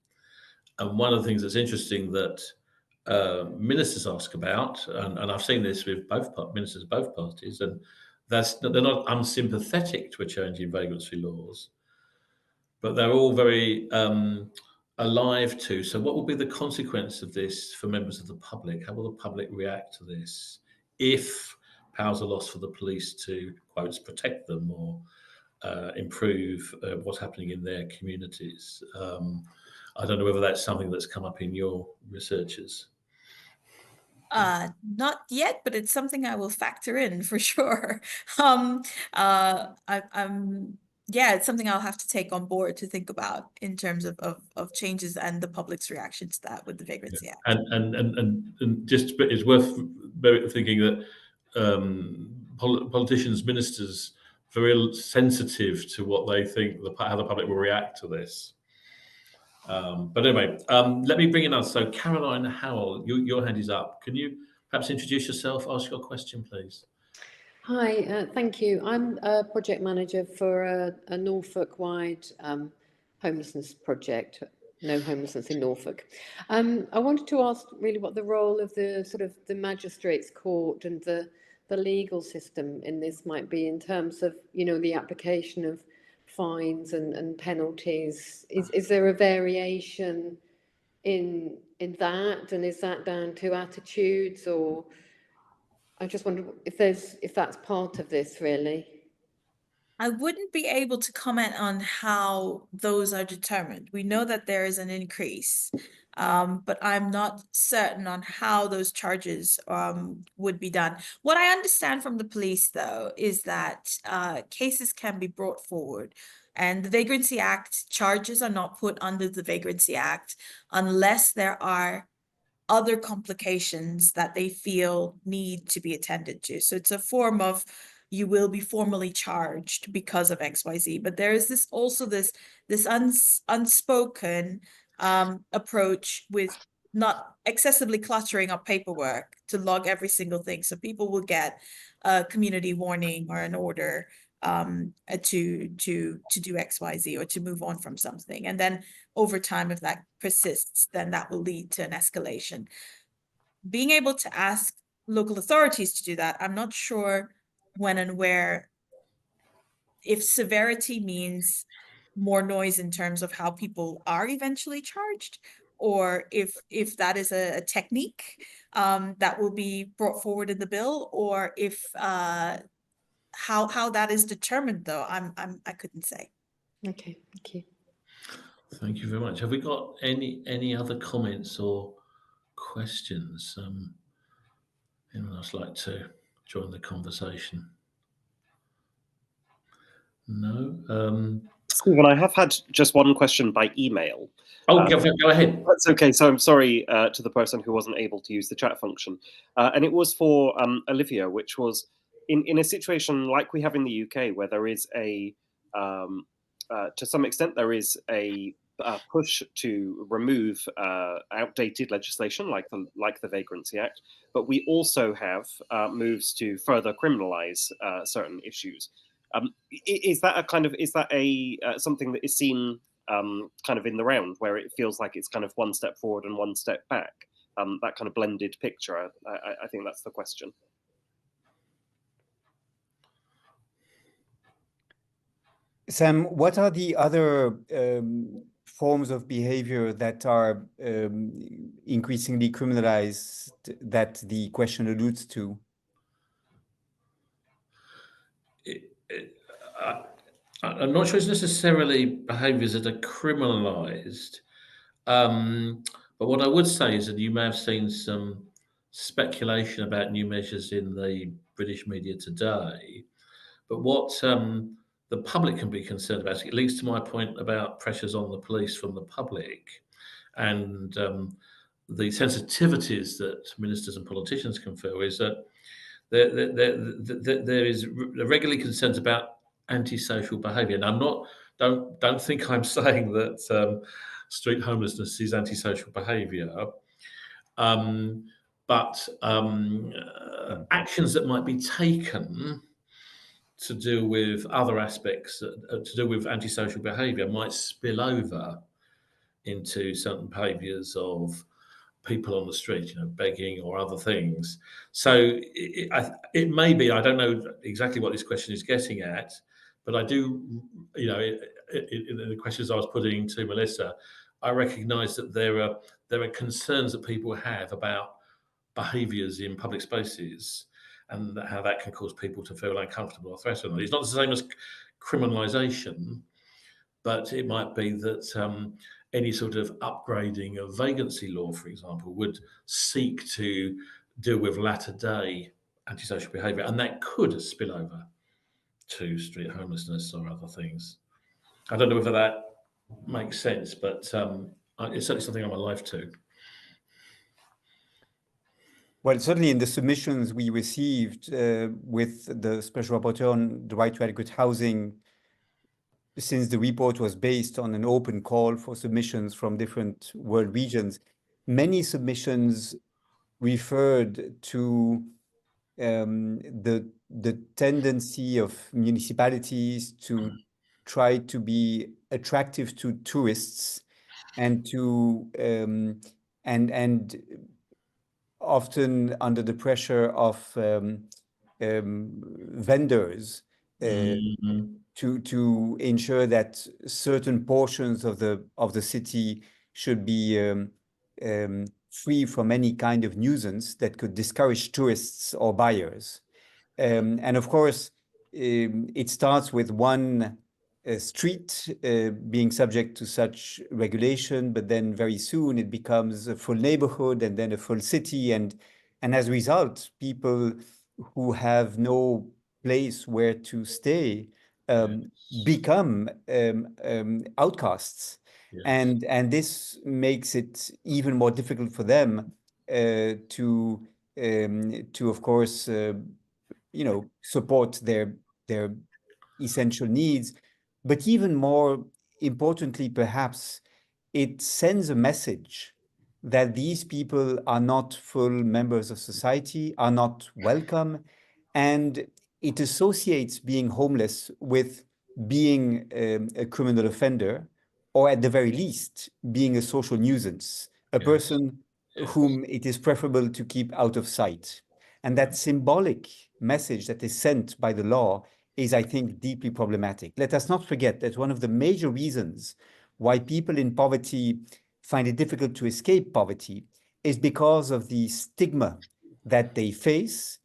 And one of the things that's interesting that ministers ask about, and I've seen this with ministers of both parties, and they're not unsympathetic to a change in vagrancy laws, but they're all very alive to. So what will be the consequence of this for members of the public? How will the public react to this if powers are lost for the police to, quotes, protect them or improve what's happening in their communities? I don't know whether that's something that's come up in your researches. Not yet, but it's something I will factor in for sure. Yeah, it's something I'll have to take on board to think about in terms of changes and the public's reaction to that with the Vagrancy Act. And just it's worth thinking that politicians, ministers, are very sensitive to what they think how the public will react to this. But anyway, let me bring in us. So Caroline Howell, your hand is up. Can you perhaps introduce yourself, ask your question, please? Hi, thank you. I'm a project manager for a Norfolk-wide homelessness project, No Homelessness in Norfolk. I wanted to ask really what the role of the sort of the magistrates court and the legal system in this might be in terms of, you know, the application of fines and penalties. Is there a variation in that, and is that down to attitudes, or I just wonder if that's part of this really. I wouldn't be able to comment on how those are determined. We know that there is an increase, but I'm not certain on how those charges would be done. What I understand from the police, though, is that cases can be brought forward, and the Vagrancy Act charges are not put under the Vagrancy Act unless there are other complications that they feel need to be attended to. So it's a form of, you will be formally charged because of XYZ. But there is this also this unspoken approach with not excessively cluttering up paperwork to log every single thing. So people will get a community warning or an order to do XYZ or to move on from something. And then over time, if that persists, then that will lead to an escalation. Being able to ask local authorities to do that, I'm not sure when and where, if severity means more noise in terms of how people are eventually charged, or if that is a technique that will be brought forward in the bill, or if how that is determined, though, I couldn't say. Okay, thank you. Thank you very much. Have we got any other comments or questions? Anyone else like to join the conversation? No. Stephen, I have had just one question by email. Oh, go ahead. That's okay. So I'm sorry to the person who wasn't able to use the chat function. And it was for Olivier, which was in a situation like we have in the UK, where there is to some extent, there is a push to remove outdated legislation like the Vagrancy Act, but we also have moves to further criminalize certain issues. Is that something that is seen kind of in the round, where it feels like it's kind of one step forward and one step back? That kind of blended picture. I think that's the question. Sam, what are the other forms of behavior that are increasingly criminalized that the question alludes to? I'm not sure it's necessarily behaviours that are criminalised, but what I would say is that you may have seen some speculation about new measures in the British media today, but what the public can be concerned about, it leads to my point about pressures on the police from the public and the sensitivities that ministers and politicians can feel, is that there is regularly concerns about antisocial behaviour. And don't think I'm saying that street homelessness is antisocial behaviour, but actions that might be taken to do with other aspects, to do with antisocial behaviour, might spill over into certain behaviours of people on the street, begging or other things. So it may be, I don't know exactly what this question is getting at, but I do, in the questions I was putting to Melissa, I recognise that there are concerns that people have about behaviours in public spaces and how that can cause people to feel uncomfortable or threatened. It's not the same as criminalisation, but it might be that any sort of upgrading of vagrancy law, for example, would seek to deal with latter-day antisocial behaviour, and that could spill over to street homelessness or other things. I don't know whether that makes sense, but it's certainly something I'm alive to. Well, certainly in the submissions we received with the Special Rapporteur on the right to adequate housing, since the report was based on an open call for submissions from different world regions, many submissions referred to the tendency of municipalities to try to be attractive to tourists and to and often under the pressure of vendors to ensure that certain portions of the city should be free from any kind of nuisance that could discourage tourists or buyers. And of course, it starts with one street being subject to such regulation, but then very soon it becomes a full neighborhood and then a full city. And as a result, people who have no place where to stay become outcasts. Yes. And this makes it even more difficult for them to of course support their essential needs. But even more importantly, perhaps, it sends a message that these people are not full members of society, are not welcome, and it associates being homeless with being a criminal offender, or at the very least, being a social nuisance, a person whom it is preferable to keep out of sight. And that symbolic message that is sent by the law is, I think, deeply problematic. Let us not forget that one of the major reasons why people in poverty find it difficult to escape poverty is because of the stigma that they face,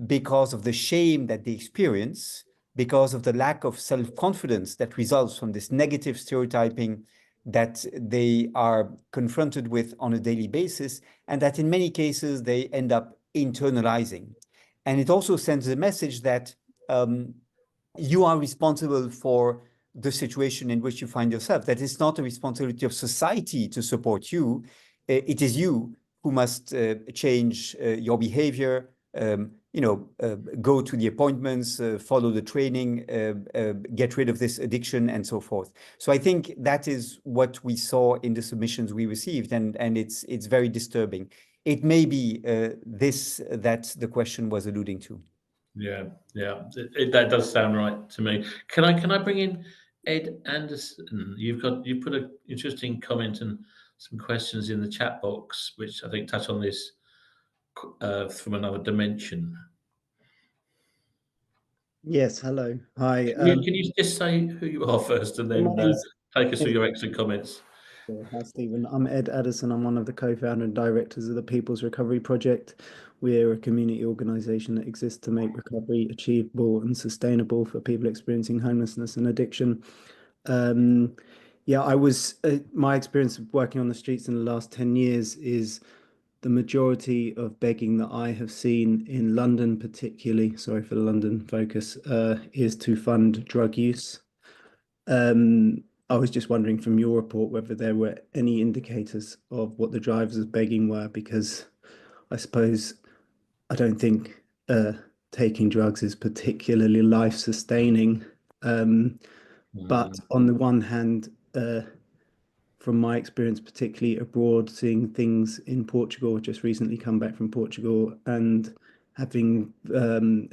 because of the shame that they experience, because of the lack of self-confidence that results from this negative stereotyping that they are confronted with on a daily basis, and that in many cases they end up internalizing. And it also sends a message that you are responsible for the situation in which you find yourself, that it's not a responsibility of society to support you. It is you who must change your behavior, go to the appointments, follow the training, get rid of this addiction, and so forth. So I think that is what we saw in the submissions we received, and it's very disturbing. It may be this that the question was alluding to. Yeah, that does sound right to me. Can I bring in Ed Anderson? You put an interesting comment and some questions in the chat box, which I think touch on this from another dimension. Yes, hello. Hi. Can you just say who you are first and then take us through your extra comments? Hi, Stephen. I'm Ed Addison. I'm one of the co-founder and directors of the People's Recovery Project. We're a community organisation that exists to make recovery achievable and sustainable for people experiencing homelessness and addiction. My experience of working on the streets in the last 10 years is the majority of begging that I have seen in London, particularly, sorry for the London focus, is to fund drug use. I was just wondering from your report whether there were any indicators of what the drivers of begging were, because I suppose I don't think taking drugs is particularly life-sustaining. But on the one hand, from my experience, particularly abroad, seeing things in Portugal, just recently come back from Portugal and having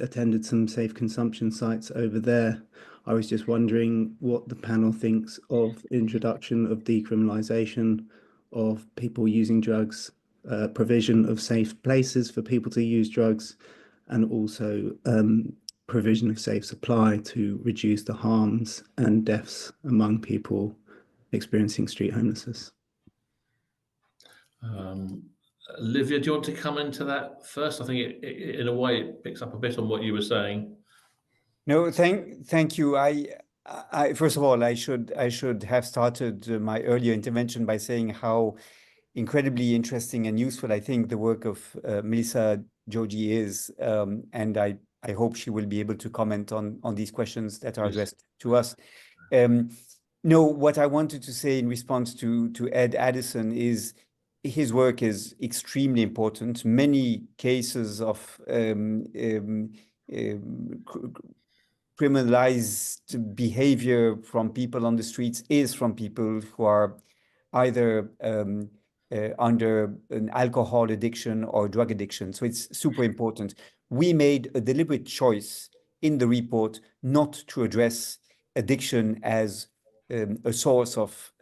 attended some safe consumption sites over there, I was just wondering what the panel thinks of introduction of decriminalisation of people using drugs, provision of safe places for people to use drugs, and also provision of safe supply to reduce the harms and deaths among people experiencing street homelessness. Olivier, do you want to come into that first? I think it in a way it picks up a bit on what you were saying. No, thank you. I first of all, I should have started my earlier intervention by saying how incredibly interesting and useful I think the work of Melissa Jogie is, and I hope she will be able to comment on these questions that are addressed to us. No, what I wanted to say in response to Ed Addison is his work is extremely important. Many cases of criminalized behavior from people on the streets is from people who are either under an alcohol addiction or drug addiction. So it's super important. We made a deliberate choice in the report not to address addiction as a source of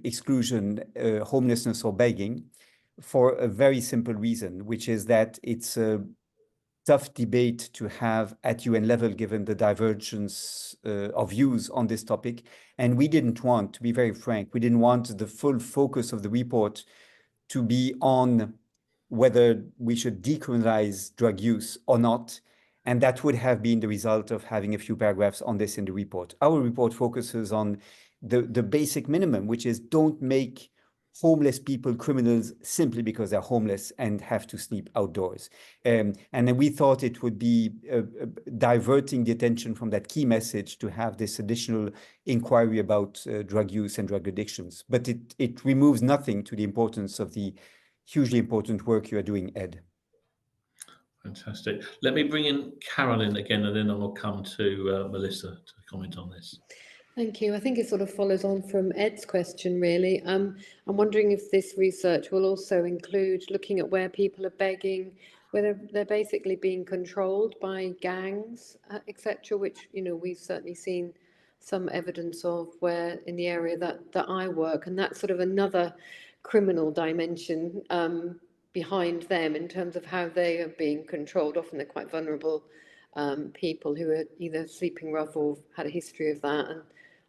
exclusion, homelessness or begging, for a very simple reason, which is that it's a tough debate to have at UN level, given the divergence of views on this topic. And we didn't want, to be very frank, we didn't want the full focus of the report to be on whether we should decriminalize drug use or not. And that would have been the result of having a few paragraphs on this in the report. Our report focuses on the basic minimum, which is don't make homeless people criminals simply because they're homeless and have to sleep outdoors. And then we thought it would be diverting the attention from that key message to have this additional inquiry about drug use and drug addictions. But it removes nothing to the importance of the hugely important work you are doing, Ed. Fantastic. Let me bring in Carolyn again, and then I'll come to Melissa to comment on this. Thank you. I think it sort of follows on from Ed's question, really. I'm wondering if this research will also include looking at where people are begging, whether they're basically being controlled by gangs, etc., which, you know, we've certainly seen some evidence of where in the area that I work, and that's sort of another criminal dimension behind them in terms of how they are being controlled. Often they're quite vulnerable people who are either sleeping rough or had a history of that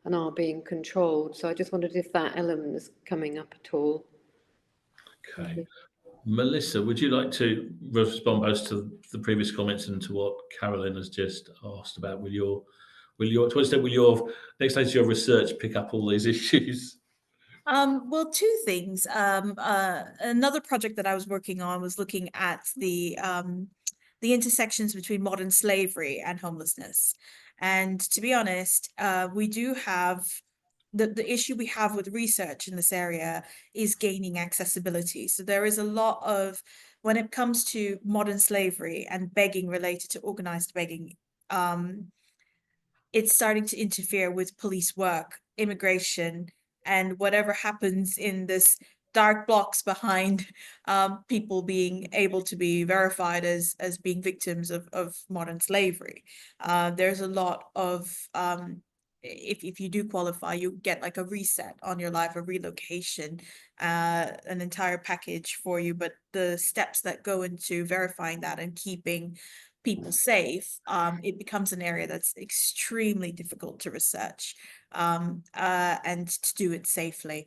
and are being controlled. So I just wondered if that element is coming up at all. Okay. Melissa, would you like to respond both to the previous comments and to what Carolyn has just asked about? Will your next stage of your research pick up all these issues? Well, two things. Another project that I was working on was looking at the intersections between modern slavery and homelessness. And to be honest, we do have the issue we have with research in this area is gaining accessibility. So there is a lot of, when it comes to modern slavery and begging related to organized begging, it's starting to interfere with police work, immigration, and whatever happens in this dark blocks behind people being able to be verified as being victims of modern slavery. There's a lot of, if you do qualify, you get like a reset on your life, a relocation, an entire package for you. But the steps that go into verifying that and keeping people safe, it becomes an area that's extremely difficult to research and to do it safely.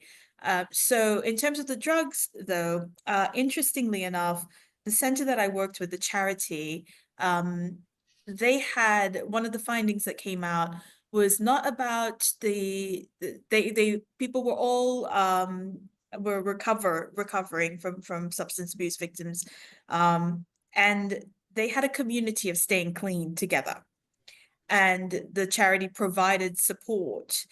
So in terms of the drugs, though, interestingly enough, the center that I worked with, the charity, they had, one of the findings that came out was not about people were all were recovering from substance abuse victims, and they had a community of staying clean together. And the charity provided support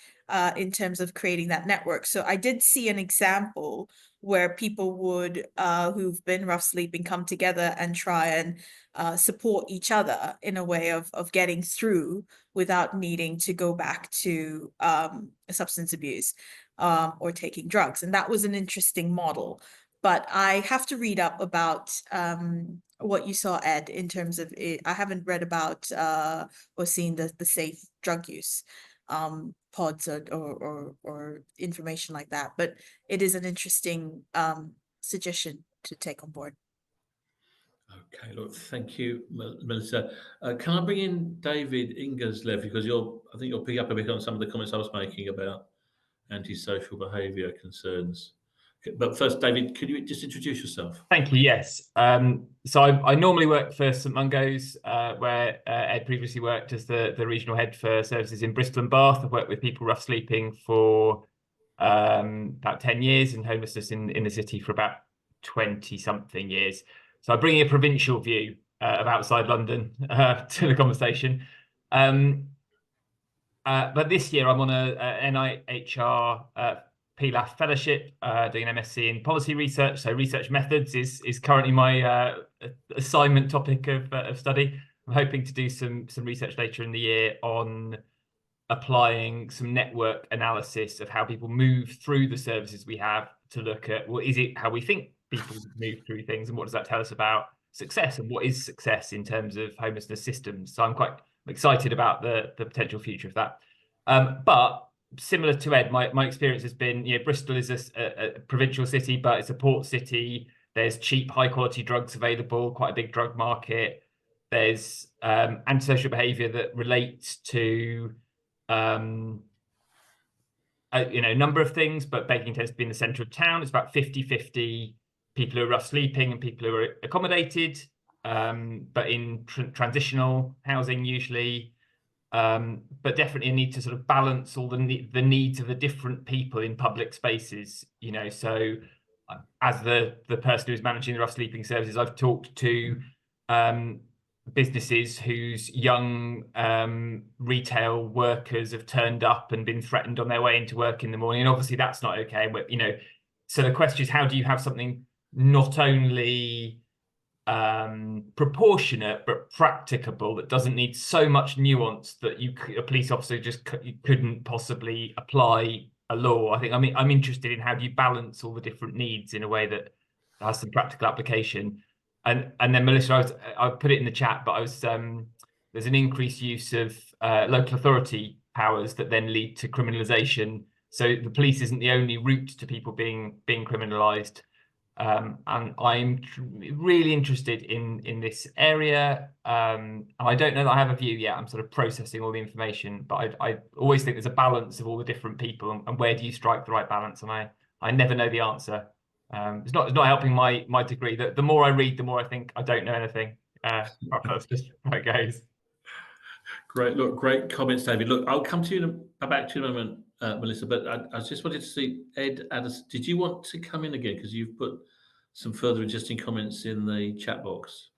in terms of creating that network. So I did see an example where people would, who've been rough sleeping, come together and try and support each other in a way of getting through without needing to go back to substance abuse or taking drugs. And that was an interesting model. But I have to read up about what you saw, Ed, in terms of it. I haven't read about or seen the safe drug use pods or information like that. But it is an interesting suggestion to take on board. Okay, look, thank you, Melissa. Can I bring in David Ingerslev, because I think you'll pick up a bit on some of the comments I was making about antisocial behaviour concerns. But first, David, could you just introduce yourself? Thank you, yes. So I normally work for St Mungo's, where Ed previously worked as the regional head for services in Bristol and Bath. I've worked with people rough sleeping for about 10 years and homelessness in the city for about 20-something years. So I bring a provincial view of outside London to the conversation. But this year I'm on a NIHR PLAF fellowship, doing an MSc in policy research. So research methods is currently my assignment topic of study. I'm hoping to do some research later in the year on applying some network analysis of how people move through the services we have to look at, well, is it how we think people move through things, and what does that tell us about success, and what is success in terms of homelessness systems? So I'm quite excited about the potential future of that. But similar to Ed, my experience has been, Bristol is a provincial city, but it's a port city. There's cheap, high quality drugs available, quite a big drug market. There's antisocial behaviour that relates to a number of things, but begging tends to be in the centre of town. It's about 50-50 people who are rough sleeping and people who are accommodated, but in transitional housing usually. But definitely a need to sort of balance all the needs of the different people in public spaces, so as the person who's managing the rough sleeping services, I've talked to businesses whose young retail workers have turned up and been threatened on their way into work in the morning, and obviously that's not okay. But so the question is, how do you have something not only proportionate but practicable, that doesn't need so much nuance that a police officer just couldn't possibly apply a law? I'm interested in how do you balance all the different needs in a way that has some practical application. And then Melissa, I put it in the chat, but there's an increased use of local authority powers that then lead to criminalisation. So the police isn't the only route to people being criminalised. And I'm really interested in this area. I don't know that I have a view yet. I'm sort of processing all the information, but I always think there's a balance of all the different people, and where do you strike the right balance? And I never know the answer. It's not helping my degree. The more I read, the more I think I don't know anything. That's just how it goes. Great, great comments, David. Look, I'll come to you back to you in a moment, Melissa. But I just wanted to see, Ed, did you want to come in again, because you've put some further interesting comments in the chat box?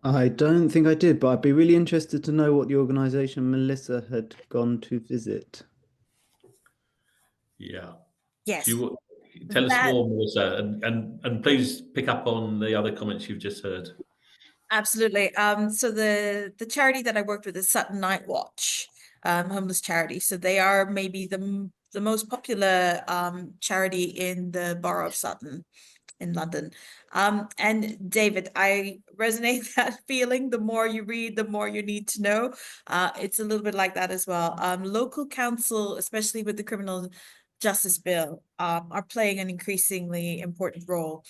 I don't think I did, but I'd be really interested to know what the organisation Melissa had gone to visit. Yeah. Yes. Tell us more, Melissa, and please pick up on the other comments you've just heard. Absolutely. So the charity that I worked with is Sutton Night Watch, homeless charity. So they are maybe the most popular charity in the borough of Sutton in London. And David, I resonate that feeling. The more you read, the more you need to know. It's a little bit like that as well. Local council, especially with the criminal justice bill, are playing an increasingly important role.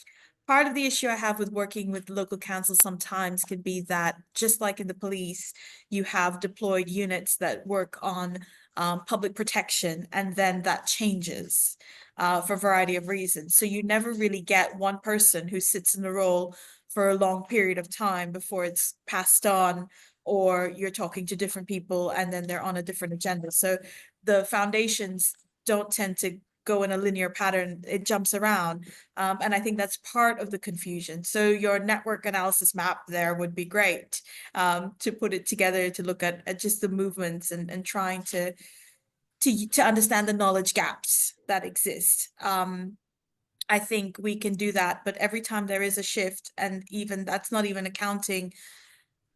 Part of the issue I have with working with local council sometimes can be that, just like in the police, you have deployed units that work on public protection, and then that changes for a variety of reasons. So you never really get one person who sits in the role for a long period of time before it's passed on, or you're talking to different people and then they're on a different agenda. So the foundations don't tend to go in a linear pattern, it jumps around. And I think that's part of the confusion. So your network analysis map there would be great to put it together, to look at just the movements and trying to understand the knowledge gaps that exist. I think we can do that, but every time there is a shift, and even that's not even accounting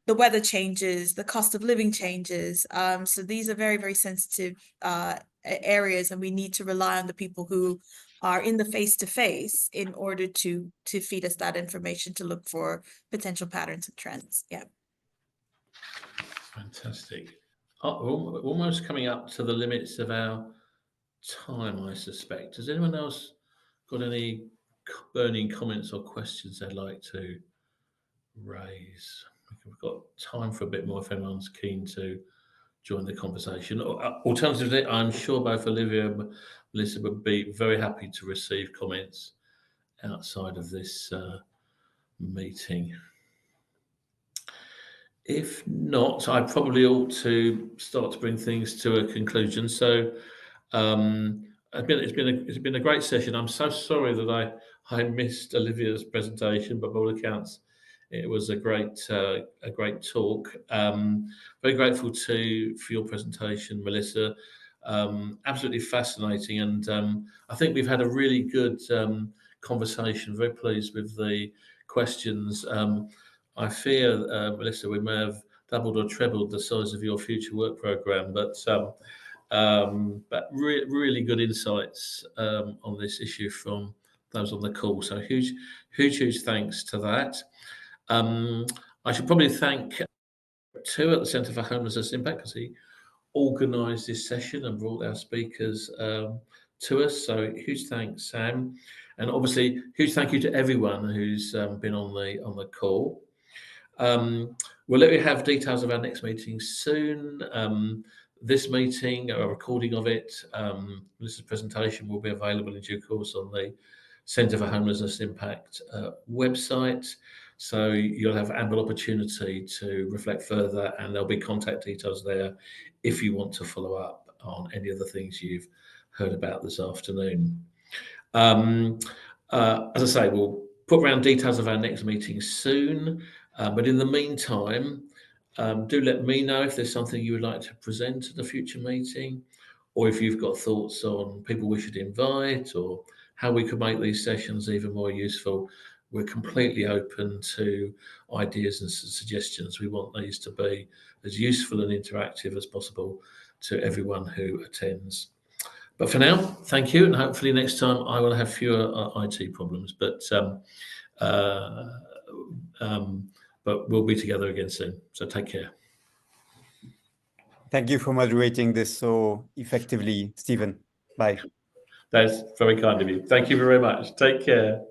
the weather changes, the cost of living changes. So these are very, very sensitive areas, and we need to rely on the people who are in the face-to-face in order to feed us that information, to look for potential patterns and trends. Yeah. Fantastic. We're almost coming up to the limits of our time, I suspect. Has anyone else got any burning comments or questions they'd like to raise? We've got time for a bit more if anyone's keen to join the conversation. Alternatively, I'm sure both Olivier and Melissa would be very happy to receive comments outside of this meeting. If not, I probably ought to start to bring things to a conclusion. So it's been a great session. I'm so sorry that I missed Olivier's presentation, but by all accounts, it was a great talk. Very grateful for your presentation, Melissa. Absolutely fascinating, and I think we've had a really good conversation. Very pleased with the questions. I fear, Melissa, we may have doubled or trebled the size of your future work programme, but really good insights on this issue from those on the call. So huge thanks to that. I should probably thank too at the Centre for Homelessness Impact, because he organised this session and brought our speakers to us. So huge thanks, Sam, and obviously huge thank you to everyone who's been on the call. We'll let you have details of our next meeting soon. This meeting, a recording of it, this presentation will be available in due course on the Centre for Homelessness Impact website. So you'll have ample opportunity to reflect further, and there'll be contact details there if you want to follow up on any of the things you've heard about this afternoon. As I say, we'll put around details of our next meeting soon. But in the meantime, do let me know if there's something you would like to present at a future meeting, or if you've got thoughts on people we should invite, or how we could make these sessions even more useful. We're completely open to ideas and suggestions. We want these to be as useful and interactive as possible to everyone who attends. But for now, thank you, and hopefully next time I will have fewer IT problems. But we'll be together again soon. So take care. Thank you for moderating this so effectively, Stephen. Bye. That's very kind of you. Thank you very much. Take care.